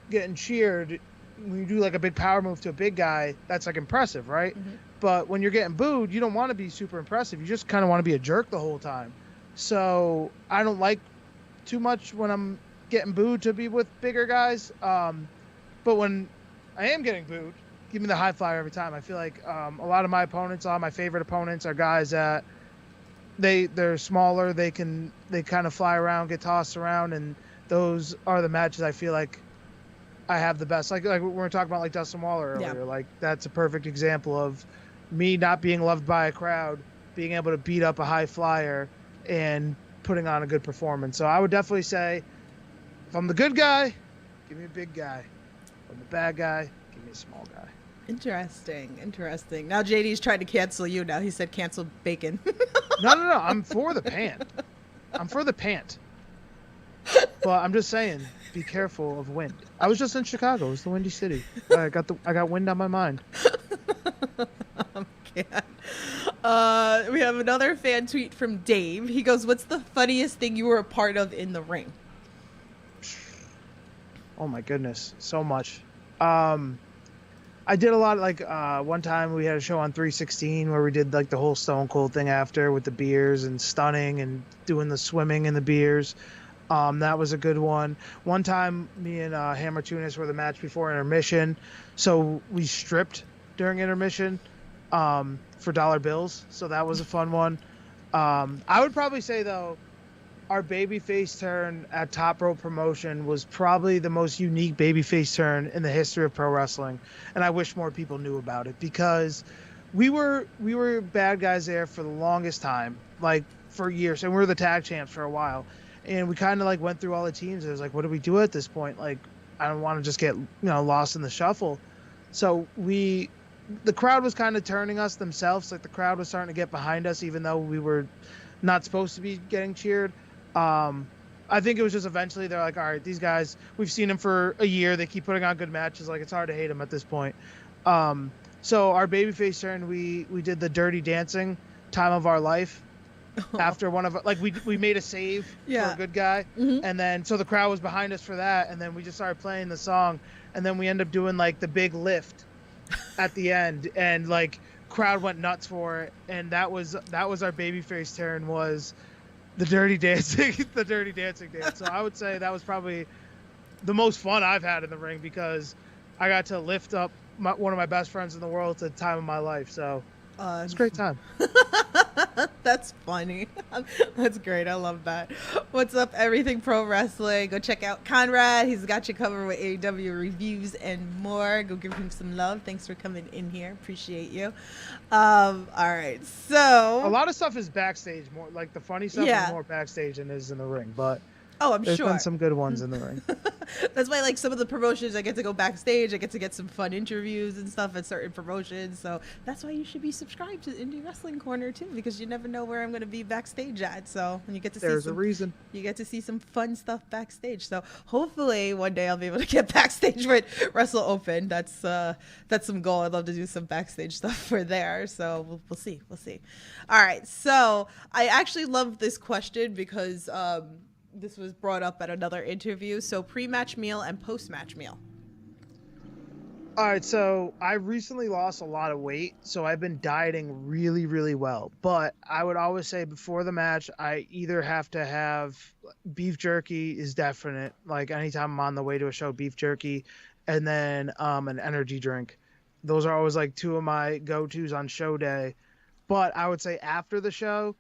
getting cheered, when you do like a big power move to a big guy, that's like impressive, right? Mm-hmm. But when you're getting booed, you don't want to be super impressive. You just kind of want to be a jerk the whole time. So I don't like too much when I'm getting booed to be with bigger guys. But when I am getting booed, give me the high flyer every time. I feel like a lot of my opponents, a lot of my favorite opponents are guys that they're smaller. They kind of fly around, get tossed around, and those are the matches I feel like I have the best. Like we were talking about, like Dustin Waller earlier. Yeah. Like that's a perfect example of me not being loved by a crowd, being able to beat up a high flyer and putting on a good performance. So I would definitely say, if I'm the good guy, give me a big guy. If I'm the bad guy, give me a small guy. Interesting. Now JD's trying to cancel you now. He said cancel bacon. No. I'm for the pant. But I'm just saying, be careful of wind. I was just in Chicago. It's the Windy City. I got wind on my mind. We have another fan tweet from Dave. He goes, "What's the funniest thing you were a part of in the ring?" Oh my goodness, so much. I did a lot of one time we had a show on 316 where we did like the whole Stone Cold thing after with the beers and stunning and doing the swimming in the beers. That was a good one. One time me and Hammer Tunis were the match before intermission, so we stripped during intermission for dollar bills, so that was a fun one. I would probably say though, our babyface turn at Top Rope Promotion was probably the most unique babyface turn in the history of pro wrestling, and I wish more people knew about it because we were bad guys there for the longest time, like for years, and we were the tag champs for a while, and we kind of like went through all the teams. It was like, what do we do at this point? Like, I don't want to just get lost in the shuffle. So the crowd was kind of turning us themselves. Like the crowd was starting to get behind us, even though we were not supposed to be getting cheered. I think it was just eventually they're like, all right, these guys, we've seen them for a year. They keep putting on good matches. Like, it's hard to hate them at this point. So our babyface turn, we did the Dirty Dancing Time of Our Life after one of, like, we made a save for a good guy. Mm-hmm. And then, so the crowd was behind us for that. And then we just started playing the song. And then we ended up doing like the big lift at the end. And like crowd went nuts for it. And that was our babyface turn, was the Dirty Dancing, the Dirty Dancing dance. So I would say that was probably the most fun I've had in the ring because I got to lift up one of my best friends in the world at the time of my life. So it's a great time. That's funny. That's great. I love that. What's up, Everything Pro Wrestling? Go check out Conrad. He's got you covered with AEW reviews and more. Go give him some love. Thanks for coming in here. Appreciate you. All right. So a lot of stuff is backstage. More like the funny stuff is more backstage than is in the ring. But there's been some good ones in the ring. That's why, like, some of the promotions, I get to go backstage. I get to get some fun interviews and stuff at certain promotions. So that's why you should be subscribed to Indie Wrestling Corner too, because you never know where I'm going to be backstage at. So when you get to there's a reason. You get to see some fun stuff backstage. So hopefully one day I'll be able to get backstage with Wrestle Open. That's some goal. I'd love to do some backstage stuff for there. So we'll see. All right. So I actually love this question because this was brought up at another interview. So pre-match meal and post-match meal. All right, so I recently lost a lot of weight, so I've been dieting really, really well. But I would always say before the match, I either have to have beef jerky is definite. Like anytime I'm on the way to a show, beef jerky, and then an energy drink. Those are always like two of my go-tos on show day. But I would say after the show,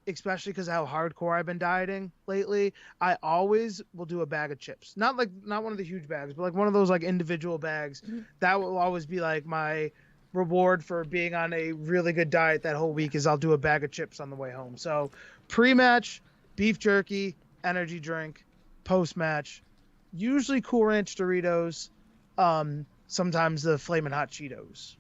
especially because how hardcore I've been dieting lately, I always will do a bag of chips. Not one of the huge bags, but like one of those like individual bags. Mm-hmm. That will always be like my reward for being on a really good diet that whole week, is I'll do a bag of chips on the way home. So pre-match, beef jerky, energy drink, post-match, usually Cool Ranch Doritos, sometimes the Flamin' Hot Cheetos.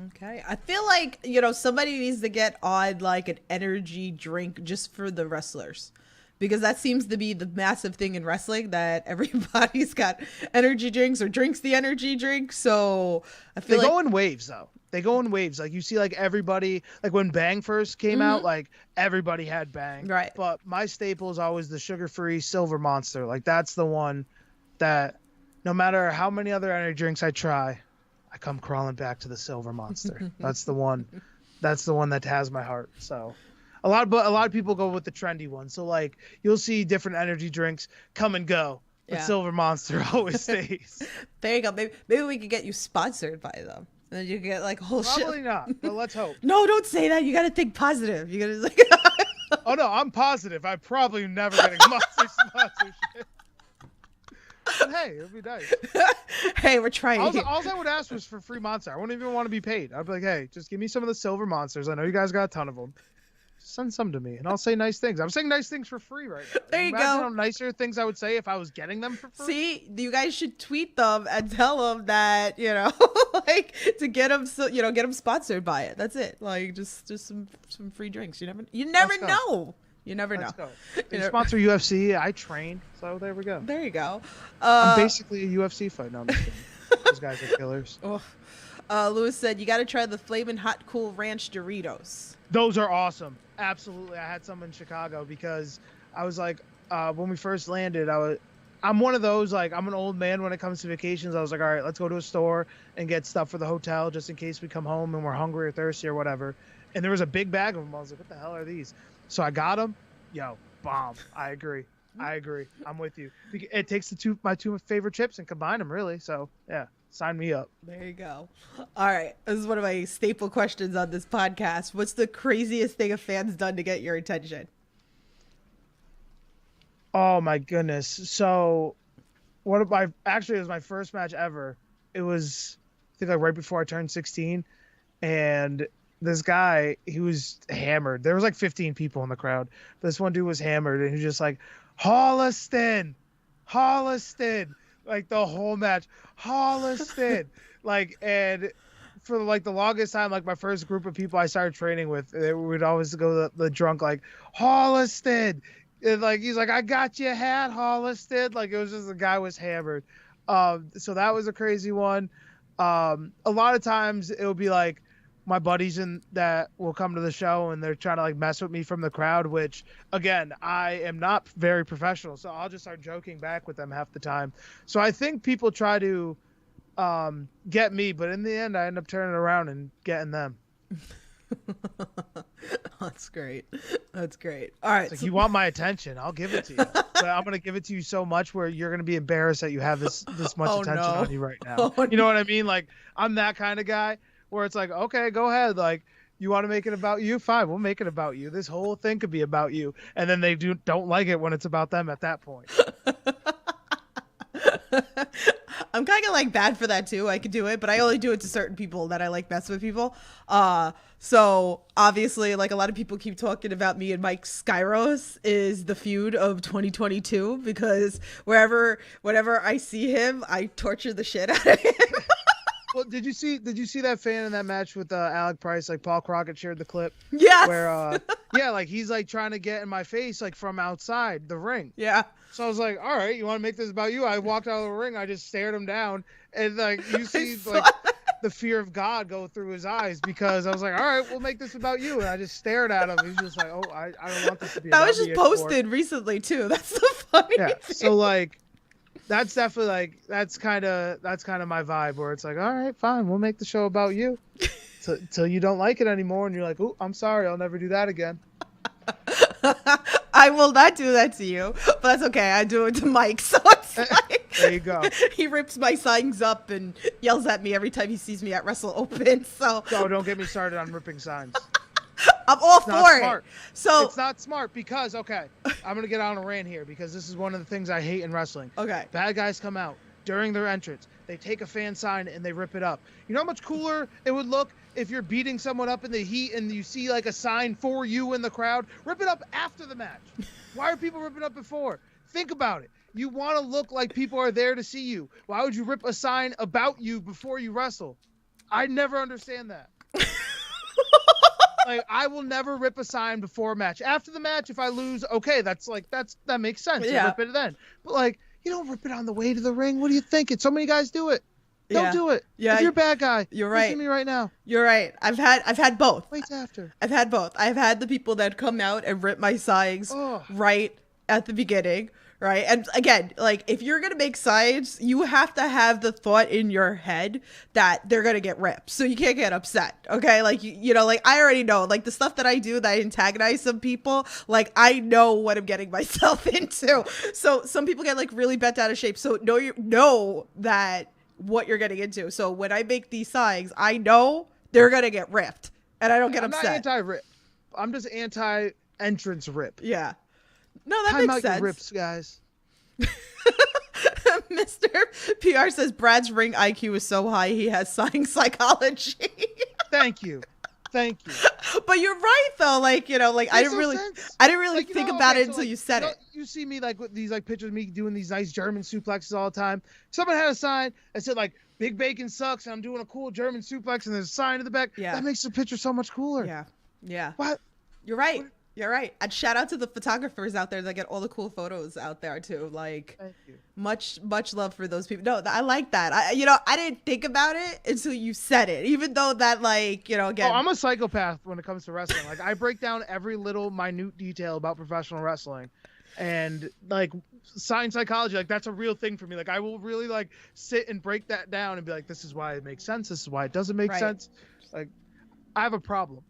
Okay. I feel like, somebody needs to get on like an energy drink just for the wrestlers, because that seems to be the massive thing in wrestling, that everybody's got energy drinks or drinks the energy drink. So I feel they go in waves though. They go in waves. Like you see like everybody, like when Bang first came out, like everybody had Bang. Right. But my staple is always the sugar-free Silver Monster. Like that's the one that no matter how many other energy drinks I try, I come crawling back to the Silver Monster. That's the one. That's the one that has my heart. So a lot of people go with the trendy one. So like you'll see different energy drinks come and go, but Silver Monster always stays. There you go. Maybe we could get you sponsored by them. And then you get like a whole shit. Probably not, but let's hope. No, don't say that. You got to think positive. You got to like. Oh no, I'm positive. I'm probably never getting Monster sponsorship. But hey, it would be nice. Hey, we're trying. All I would ask was for free monster. I wouldn't even want to be paid. I'd be like, hey, just give me some of the silver monsters. I know you guys got a ton of them. Send some to me, and I'll say nice things. I'm saying nice things for free right now. There you Imagine go. how nicer things I would say if I was getting them for free. See, you guys should tweet them and tell them that, like to get them, get them sponsored by it. That's it. Like just some free drinks. You never know. You never know. Let's go. They sponsor UFC. I train, so there we go. There you go. I'm basically a UFC fight. No, I'm just kidding. Those guys are killers. Lewis said you got to try the Flamin' Hot Cool Ranch Doritos. Those are awesome. Absolutely. I had some in Chicago because I was like, when we first landed, I'm one of those, like, I'm an old man when it comes to vacations. I was like, all right, let's go to a store and get stuff for the hotel just in case we come home and we're hungry or thirsty or whatever. And there was a big bag of them. I was like, what the hell are these? So I got them. Yo, bomb. I agree. I'm with you. It takes my two favorite chips and combine them, really. So, yeah. Sign me up. There you go. All right. This is one of my staple questions on this podcast. What's the craziest thing a fan's done to get your attention? Oh my goodness. So it was my first match ever. It was, I think, like right before I turned 16. And this guy, he was hammered. There was like 15 people in the crowd. This one dude was hammered and he was just like, Holliston. Like the whole match, Holliston, like, and for like the longest time, like my first group of people I started training with, they would always go the drunk like Holliston, and like he's like, I got you hat, Holliston. Like it was just the guy was hammered. So that was a crazy one. A lot of times it would be like my buddies that will come to the show and they're trying to like mess with me from the crowd, which again, I am not very professional. So I'll just start joking back with them half the time. So I think people try to get me, but in the end I end up turning around and getting them. That's great. All right. It's like, you want my attention, I'll give it to you. But I'm going to give it to you so much where you're going to be embarrassed that you have this much attention on you right now. You know what I mean? Like I'm that kind of guy. Where it's like, okay, go ahead. Like, you want to make it about you? Fine, we'll make it about you. This whole thing could be about you. And then they don't like it when it's about them at that point. I'm kind of like bad for that too. I could do it, but I only do it to certain people that I like mess with people. So obviously, like a lot of people keep talking about me and Mike. Skyros is the feud of 2022 because whenever I see him, I torture the shit out of him. Well, did you see that fan in that match with Alec Price? Like Paul Crockett shared the clip. Yeah. Where like he's like trying to get in my face like from outside the ring. Yeah. So I was like, all right, you want to make this about you? I walked out of the ring. I just stared him down, and like you see like the fear of God go through his eyes because I was like, all right, we'll make this about you, and I just stared at him. He's just like, oh, I don't want this to be. That about was just me posted anymore. recently too. That's the funny. Yeah. thing. So like. That's definitely like that's kind of my vibe where it's like, all right, fine, we'll make the show about you till you don't like it anymore and you're like, oh, I'm sorry, I'll never do that again. I will not do that to you, but that's okay. I do it to Mike, so it's like There you go. he rips my signs up and yells at me every time he sees me at Wrestle Open. So Don't get me started on ripping signs. I'm all It's for not it. smart. So It's not smart because, okay, I'm going to get on a rant here because this is one of the things I hate in wrestling. okay. Bad guys come out during their entrance. They take a fan sign and they rip it up. You know how much cooler it would look if you're beating someone up in the heat and you see like a sign for you in the crowd? Rip it up after the match. Why are people ripping up before? Think about it. You want to look like people are there to see you. Why would you rip a sign about you before you wrestle? I never understand that. Like, I will never rip a sign before a match. After the match, if I lose, okay, that makes sense. Yeah. You rip it then. But like, you don't rip it on the way to the ring. What are you thinking? So many guys do it. Don't do it. Yeah, if you're a bad guy, you're listen right. to me right now. You're right. I've had both. Wait after. I've had both. I've had the people that come out and rip my signs Oh. right at the beginning, right? And again, like if you're gonna make signs, you have to have the thought in your head that they're gonna get ripped, so you can't get upset. Okay, like you know, like I already know, like the stuff that I do that I antagonize some people, like I know what I'm getting myself into. So some people get like really bent out of shape. So know that what you're getting into. So when I make these signs, I know they're gonna get ripped, and I don't get upset. I'm not anti-rip. I'm just anti-entrance rip. Yeah. No, that Time makes out sense. your rips, guys. Mr. PR says Brad's ring IQ is so high he has signing psychology. Thank you. But you're right though, like, you know, like I didn't really Like, think about it until you said it. You see me like with these like pictures of me doing these nice German suplexes all the time. Someone had a sign that said like Big Bacon sucks and I'm doing a cool German suplex and there's a sign in the back. Yeah. That makes the picture so much cooler. Yeah. What? You're right. You're right. And shout out to the photographers out there that get all the cool photos out there too. Like, Thank you. much love for those people. No, I like that. I didn't think about it until you said it. Even though that, like, you know, again. Oh, I'm a psychopath when it comes to wrestling. Like, I break down every little minute detail about professional wrestling, and like science psychology, like that's a real thing for me. Like, I will really like sit and break that down and be like, this is why it makes sense. This is why it doesn't make sense. Like, I have a problem.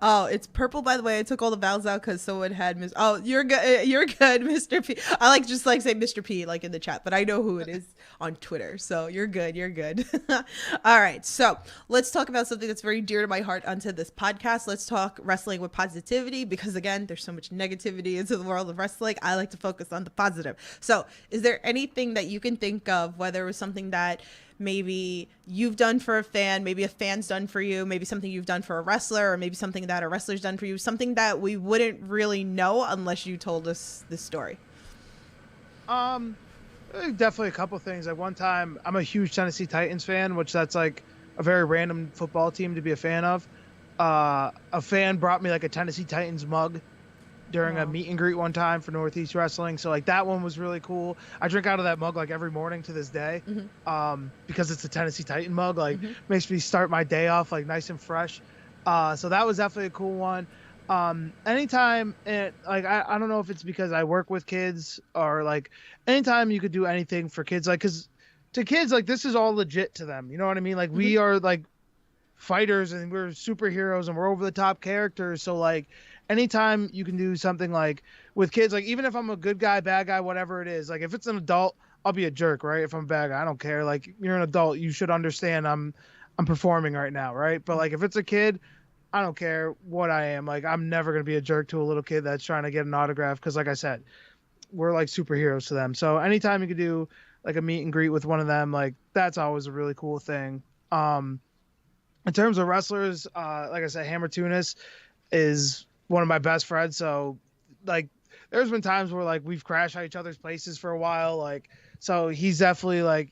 Oh, it's purple, by the way. I took all the vowels out because someone had you're good. You're good, Mr. P. I like just like say Mr. P like in the chat, but I know who it is on Twitter. So you're good. All right. So let's talk about something that's very dear to my heart onto this podcast. Let's talk wrestling with positivity, because again, there's so much negativity into the world of wrestling. I like to focus on the positive. So is there anything that you can think of, whether it was something that maybe you've done for a fan, maybe a fan's done for you, maybe something you've done for a wrestler, or maybe something that a wrestler's done for you, something that we wouldn't really know unless you told us this story? Definitely a couple things. Like one time, I'm a huge Tennessee Titans fan, which that's like a very random football team to be a fan of. A fan brought me like a Tennessee Titans mug during a meet and greet one time for Northeast Wrestling. So like that one was really cool. I drink out of that mug like every morning to this day, because it's a Tennessee Titan mug. Like makes me start my day off like nice and fresh. So that was definitely a cool one. Anytime I don't know if it's because I work with kids or like anytime you could do anything for kids, like, cause to kids, like this is all legit to them. You know what I mean? Like we are like fighters and we're superheroes and we're over the top characters. So like, anytime you can do something like with kids, like even if I'm a good guy, bad guy, whatever it is, like if it's an adult, I'll be a jerk, right? If I'm a bad guy, I don't care. Like you're an adult, you should understand I'm performing right now, right? But like if it's a kid, I don't care what I am. Like I'm never gonna be a jerk to a little kid that's trying to get an autograph, because like I said, we're like superheroes to them. So anytime you could do like a meet and greet with one of them, like that's always a really cool thing. In terms of wrestlers, like I said, Hammer Tunis is one of my best friends. So like there's been times where like we've crashed at each other's places for a while. Like, so he's definitely like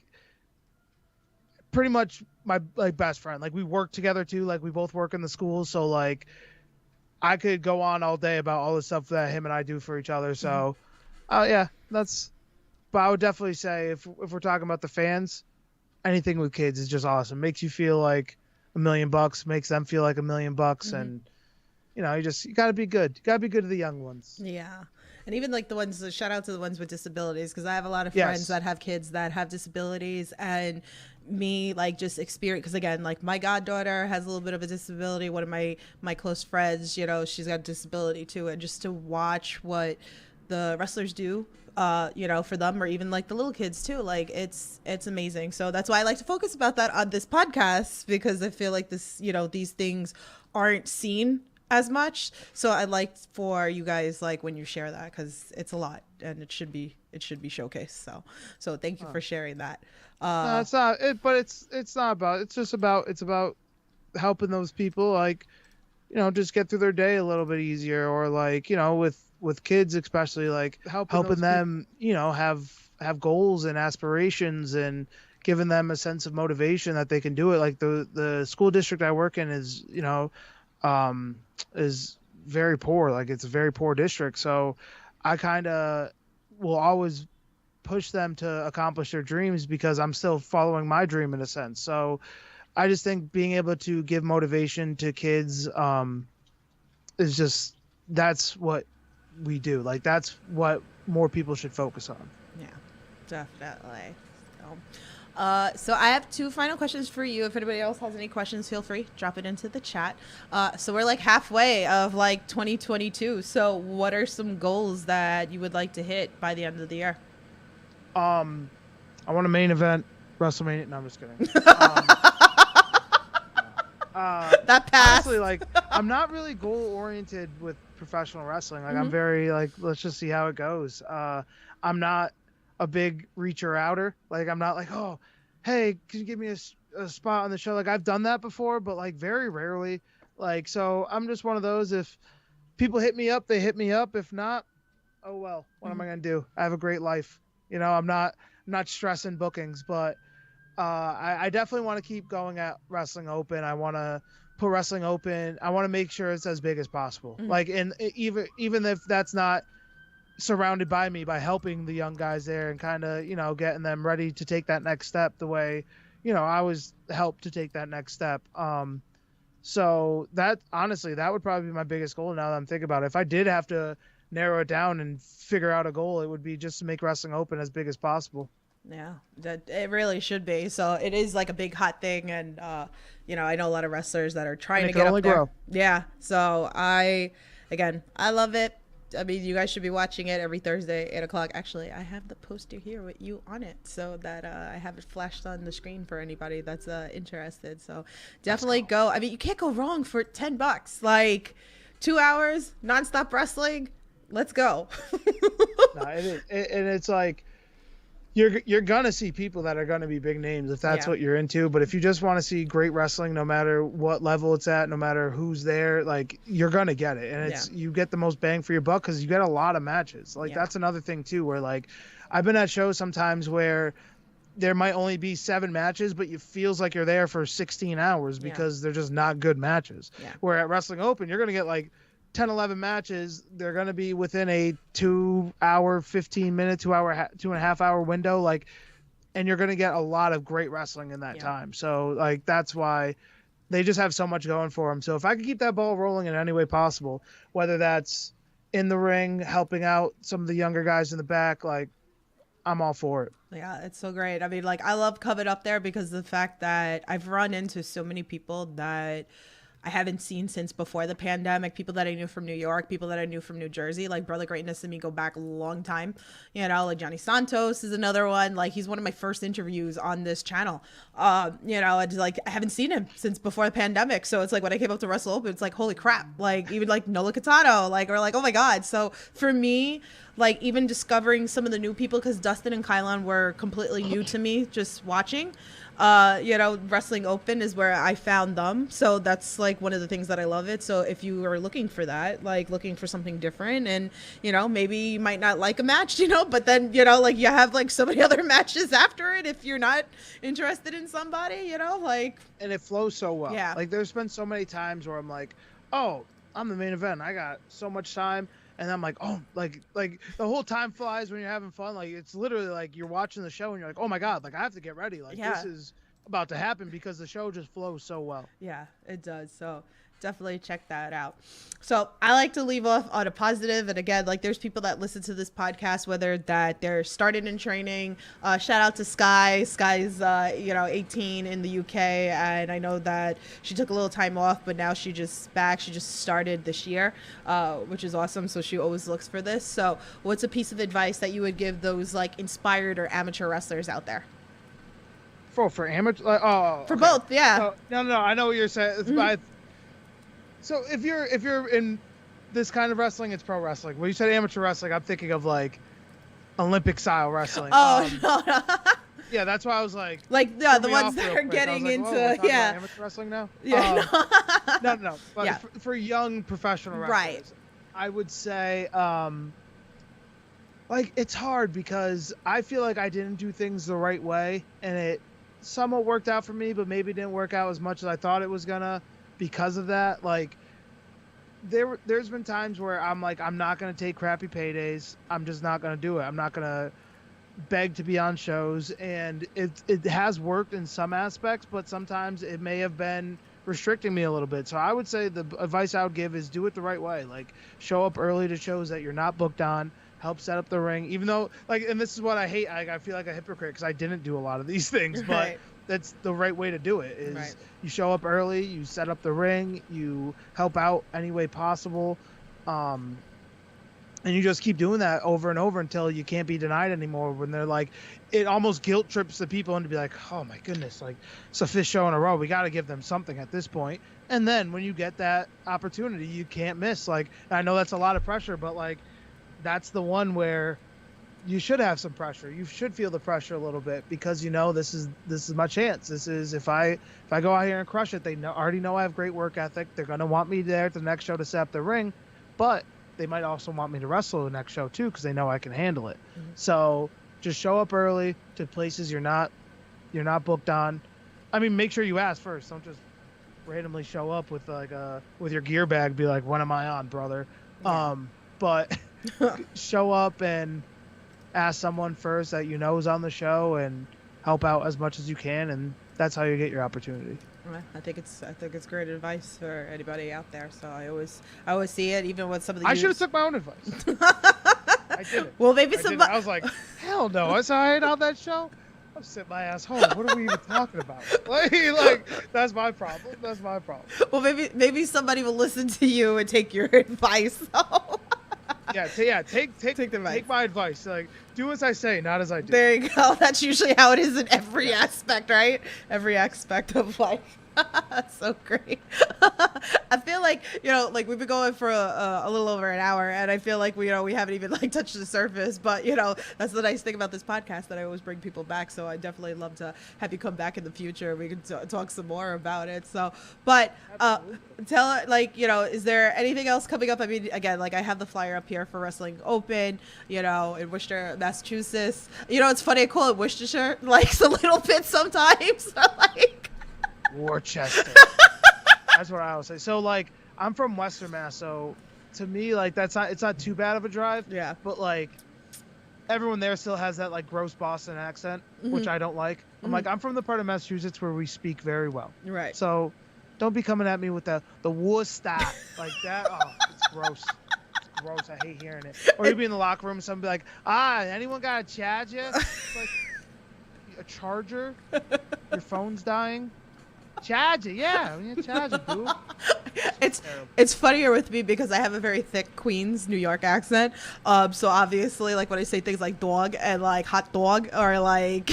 pretty much my like best friend. Like we work together too. Like we both work in the school. So like I could go on all day about all the stuff that him and I do for each other. So yeah, but I would definitely say if we're talking about the fans, anything with kids is just awesome. Makes you feel like $1 million, makes them feel like $1 million. And you know, you got to be good. You got to be good to the young ones. Yeah. And even like the ones, shout out to the ones with disabilities, because I have a lot of friends that have kids that have disabilities, and me like just experience, because again, like my goddaughter has a little bit of a disability. One of my close friends, you know, she's got a disability too. And just to watch what the wrestlers do, you know, for them, or even like the little kids too, like it's amazing. So that's why I like to focus about that on this podcast, because I feel like this, you know, these things aren't seen as much. So I like for you guys, like when you share that, because it's a lot and it should be showcased. So thank you for sharing that. No, it's not it, but it's not about, it's about helping those people, like, you know, just get through their day a little bit easier, or like, you know, with kids especially, like helping them you know, have goals and aspirations, and giving them a sense of motivation that they can do it. Like the school district I work in is, you know, is very poor. Like it's a very poor district. So I kind of will always push them to accomplish their dreams, because I'm still following my dream in a sense. So I just think being able to give motivation to kids is just, that's what we do. Like that's what more people should focus on. Yeah, definitely. So I have 2 final questions for you. If anybody else has any questions, feel free, drop it into the chat. So we're like halfway of like 2022. So what are some goals that you would like to hit by the end of the year? I want a main event WrestleMania. No, I'm just kidding. That passed. Honestly, like I'm not really goal oriented with professional wrestling. Like I'm Mhm. very like let's just see how it goes. I'm not a big reacher outer. Like I'm not like, oh, hey, can you give me a spot on the show? Like I've done that before, but like very rarely. Like so, I'm just one of those. If people hit me up, they hit me up. If not, oh well. What am I gonna do? I have a great life. You know, I'm not stressing bookings, but I definitely want to keep going at Wrestling Open. I want to put Wrestling Open. I want to make sure it's as big as possible. Like, and even if that's not surrounded by me, by helping the young guys there and kind of getting them ready to take that next step the way I was helped to take that next step. So that honestly, that would probably be my biggest goal now that I'm thinking about it. If I did have to narrow it down and figure out a goal, it would be just to make Wrestling Open as big as possible. Yeah, that it really should be. So it is like a big hot thing, and I know a lot of wrestlers that are trying And to it get can up only there. grow. Yeah. So I love it. I mean, you guys should be watching it every Thursday, 8 o'clock. Actually, I have the poster here with you on it, so that I have it flashed on the screen for anybody that's interested. So definitely go. I mean, you can't go wrong for $10. Like 2 hours nonstop wrestling. Let's go. No, it is, and it's like you're gonna see people that are gonna be big names if that's what you're into. But if you just want to see great wrestling, no matter what level it's at, no matter who's there, like you're gonna get it, and it's you get the most bang for your buck because you get a lot of matches. Like that's another thing too, where like I've been at shows sometimes where there might only be 7 matches, but it feels like you're there for 16 hours because they're just not good matches. Yeah. Where at Wrestling Open, you're gonna get like 10, 11 matches. They're going to be within a 2 hour, 15 minute, 2.5 hour window. Like, and you're going to get a lot of great wrestling in that time. So like, that's why they just have so much going for them. So if I could keep that ball rolling in any way possible, whether that's in the ring, helping out some of the younger guys in the back, like I'm all for it. Yeah, it's so great. I mean, like I love Covet Up there because of the fact that I've run into so many people that I haven't seen since before the pandemic. People that I knew from New York, people that I knew from New Jersey, like Brother Greatness and me go back a long time. Like Johnny Santos is another one. Like he's one of my first interviews on this channel. And like I haven't seen him since before the pandemic. So it's like when I came up to Wrestle Open, it's like, holy crap. Like even like Nola Catano, or like, oh my God. So for me, like even discovering some of the new people, because Dustin and Kylan were completely new to me just watching. Wrestling Open is where I found them. So that's like one of the things that I love it. So if you are looking for that, like looking for something different and, maybe you might not like a match, but then, like you have like so many other matches after it if you're not interested in somebody, like. And it flows so well. Yeah. Like there's been so many times where I'm like, oh, I'm the main event. I got so much time. And I'm like, oh, like the whole time flies when you're having fun. Like it's literally like you're watching the show and you're like, oh my God, like I have to get ready. Like this is about to happen because the show just flows so well. Yeah, it does. So definitely check that out. So I like to leave off on a positive. And again, like there's people that listen to this podcast, whether that they're started in training. Shout out to Sky. Sky's, 18 in the UK. And I know that she took a little time off, but now she just back. She just started this year, which is awesome. So she always looks for this. So what's a piece of advice that you would give those like inspired or amateur wrestlers out there? For amateur, for both, yeah. No, I know what you're saying. So if you're in this kind of wrestling, it's pro wrestling. When you said amateur wrestling, I'm thinking of like Olympic style wrestling. No. Yeah, that's why I was like the ones that are getting into amateur wrestling now. Yeah, no. But yeah. for young professional wrestlers, right. I would say like it's hard because I feel like I didn't do things the right way, and it somewhat worked out for me, but maybe didn't work out as much as I thought it was gonna because of that. Like there's been times where I'm like, I'm not gonna take crappy paydays. I'm just not gonna do it. I'm not gonna beg to be on shows, and it has worked in some aspects, but sometimes it may have been restricting me a little bit. So I would say the advice I would give is do it the right way. Like show up early to shows that you're not booked on. Help set up the ring, even though and this is what I hate. I feel like a hypocrite because I didn't do a lot of these things, but right. That's the right way to do it. Is right. You show up early, you set up the ring, you help out any way possible, And you just keep doing that over and over until you can't be denied anymore. When they're like, it almost guilt trips the people into be like, oh my goodness, like it's a fifth show in a row. We got to give them something at this point. And then when you get that opportunity, you can't miss. Like, I know that's a lot of pressure, but like, that's the one where you should have some pressure. You should feel the pressure a little bit because you know this is my chance. This is if I go out here and crush it, they already know I have great work ethic. They're gonna want me there at the next show to set up the ring, but they might also want me to wrestle the next show too because they know I can handle it. Mm-hmm. So just show up early to places you're not booked on. I mean, make sure you ask first. Don't just randomly show up with like with your gear bag. Be like, when am I on, brother? Yeah. But show up and ask someone first that you know is on the show and help out as much as you can, and that's how you get your opportunity. I think it's great advice for anybody out there. So I always see it, even with some of the. I should have took my own advice. I did it. Well, maybe I was like, hell no! I saw I ain't on that show. I'm sitting my ass home. What are we even talking about? Like that's my problem. That's my problem. Well, maybe somebody will listen to you and take your advice. So. Take my advice. Like, do as I say, not as I do. There you go. That's usually how it is in every aspect, right? Every aspect of life. That's so great. I feel like, like we've been going for a little over an hour, and I feel like we haven't even like touched the surface. But that's the nice thing about this podcast, that I always bring people back. So I definitely love to have you come back in the future. We can talk some more about it. So, but tell, is there anything else coming up? I mean, again, like I have the flyer up here for Wrestling Open, in Worcester, Massachusetts. It's funny, I call it Worcestershire, like a little bit sometimes. Like. Worcester. That's what I always say. So like, I'm from Western Mass, so to me, like it's not too bad of a drive. Yeah. But like, everyone there still has that like gross Boston accent, which I don't like. I'm like, I'm from the part of Massachusetts where we speak very well. Right. So don't be coming at me with the Worcester like that. Oh, it's gross. It's gross. I hate hearing it. Or you'd be in the locker room and somebody be like, anyone got a charger? It's like, a charger? Your phone's dying? Charge it, yeah. Charge it, dude. It's funnier with me because I have a very thick Queens, New York accent. So obviously, like when I say things like dog and like hot dog, or like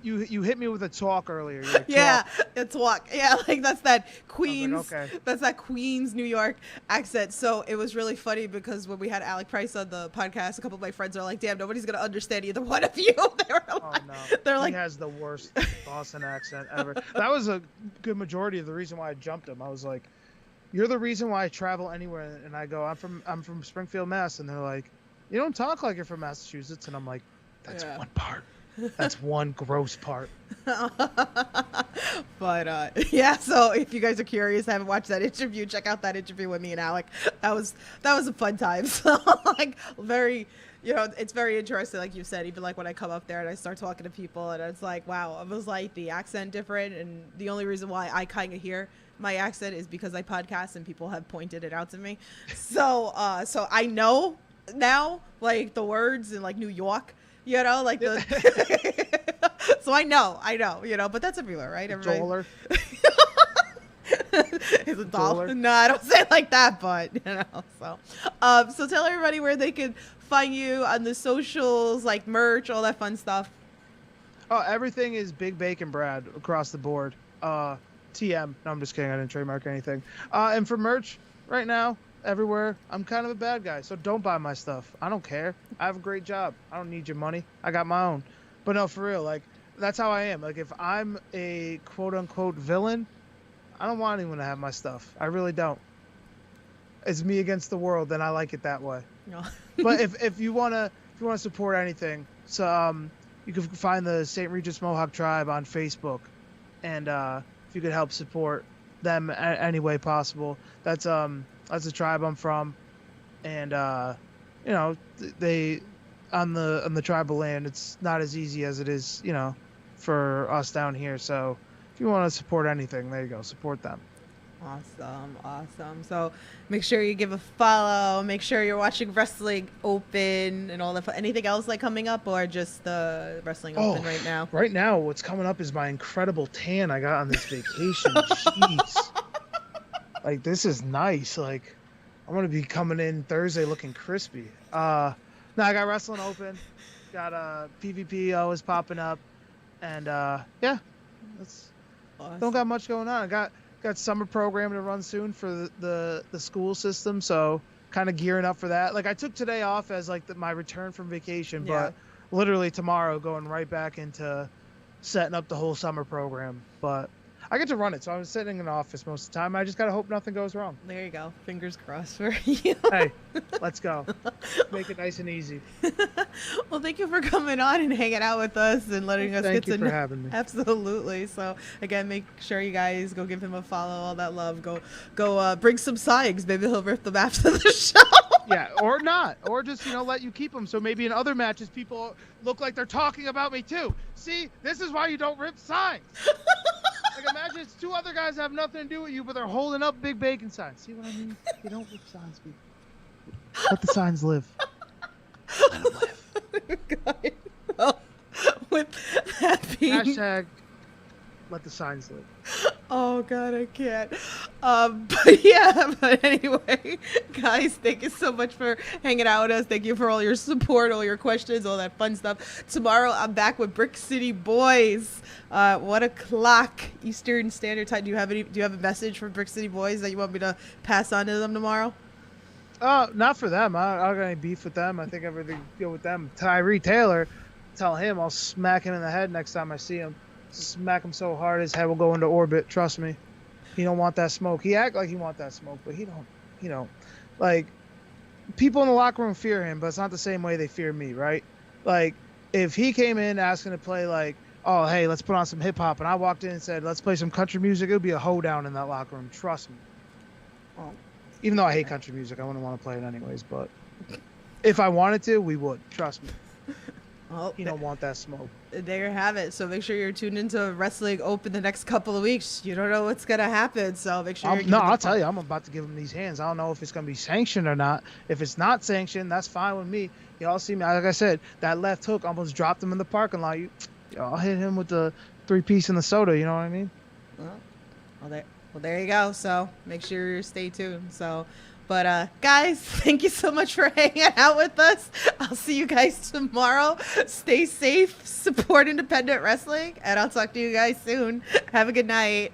you hit me with a talk earlier. You're like, yeah, a talk. Yeah, like that's that Queens. Like, okay. That's that Queens, New York accent. So it was really funny because when we had Alec Price on the podcast, a couple of my friends are like, "Damn, nobody's gonna understand either one of you." They were like, "They're like, he has the worst Boston accent ever." That was a good majority of the reason why I jumped him. I was like, "You're the reason why I travel anywhere." And I go, "I'm from Springfield, Mass." And they're like, "You don't talk like you're from Massachusetts." And I'm like, "That's one part. That's one gross part." But yeah, so if you guys are curious, haven't watched that interview, check out that interview with me and Alec. That was a fun time. So like very, it's very interesting, like you said, even like when I come up there and I start talking to people and it's like, wow, it was like the accent different, and the only reason why I kind of hear my accent is because I podcast and people have pointed it out to me. So so I know now like the words in like New York, like the so I know, but that's everywhere, right? Everybody. Dollar. Is it dollar? No, I don't say it like that, but so tell everybody where they can find you on the socials, like merch, all that fun stuff. Oh, everything is Big Bacon Brad across the board. TM. No, I'm just kidding. I didn't trademark anything. And for merch, right now, everywhere, I'm kind of a bad guy, so don't buy my stuff. I don't care. I have a great job. I don't need your money. I got my own. But no, for real, like, that's how I am. Like, if I'm a quote-unquote villain, I don't want anyone to have my stuff. I really don't. It's me against the world, and I like it that way. No. But if you wanna support anything, so you can find the St. Regis Mohawk Tribe on Facebook, and if you could help support them any way possible, that's the tribe I'm from, and they on the tribal land, it's not as easy as it is, for us down here. So if you want to support anything, there you go, support them. Awesome. So make sure you give a follow. Make sure you're watching Wrestling Open and all that. Anything else like coming up, or just the Wrestling Open right now? Right now, what's coming up is my incredible tan I got on this vacation. Jeez. Like, this is nice. Like, I'm gonna be coming in Thursday looking crispy. No, I got wrestling open, got PvP always popping up, and yeah, that's Awesome. don't got much going on. I got summer program to run soon for the school system, so kind of gearing up for that. Like I took today off as like my return from vacation, Yeah. but literally tomorrow going right back into setting up the whole summer program. But I get to run it, so I'm sitting in the office most of the time. I just gotta hope nothing goes wrong. There you go. Fingers crossed for you. Hey, let's go. Make it nice and easy. Well, thank you for coming on and hanging out with us and letting us Thank get you to for know. having me. Absolutely. So again, make sure you guys go give him a follow, all that love. Go bring some signs. Maybe he'll rip them after the show. Yeah, or not, or just let you keep them. So maybe in other matches, people look like they're talking about me too. See, this is why you don't rip signs. Like imagine it's two other guys that have nothing to do with you, but they're holding up big bacon signs. See what I mean? You don't rip signs, people. Let the signs live. Let them live. God. Well, with that being Hashtag let the signs live. Oh God, I can't. But yeah, but anyway, guys, thank you so much for hanging out with us. Thank you for all your support, all your questions, all that fun stuff. Tomorrow I'm back with Brick City Boys. 1 o'clock Eastern Standard Time. Do you have a message for Brick City Boys that you want me to pass on to them tomorrow? Not for them. I don't got any beef with them. I think everything good with them. Tyree Taylor, tell him I'll smack him in the head next time I see him. Smack him so hard his head will go into orbit. Trust me. He don't want that smoke. He act like he want that smoke, but he don't. Like, people in the locker room fear him, but it's not the same way they fear me, right? Like, if he came in asking to play like, oh, hey, let's put on some hip hop, and I walked in and said, let's play some country music, it would be a hoedown in that locker room. Trust me. Well, Even though I hate country music, I wouldn't want to play it anyways, but if I wanted to, we would. Trust me. well, He don't want that smoke. there you have it. So make sure you're tuned into Wrestling Open the next couple of weeks. You don't know what's gonna happen, so make sure. I'll tell you, I'm about to give him these hands. I don't know if it's gonna be sanctioned or not. If it's not sanctioned, that's fine with me. Y'all see me, like I said, that left hook almost dropped him in the parking lot. I'll hit him with the 3-piece and the soda. You know what I mean? Well, there you go. So make sure you stay tuned. So, but guys, thank you so much for hanging out with us. I'll see you guys tomorrow. Stay safe, support independent wrestling, and I'll talk to you guys soon. Have a good night.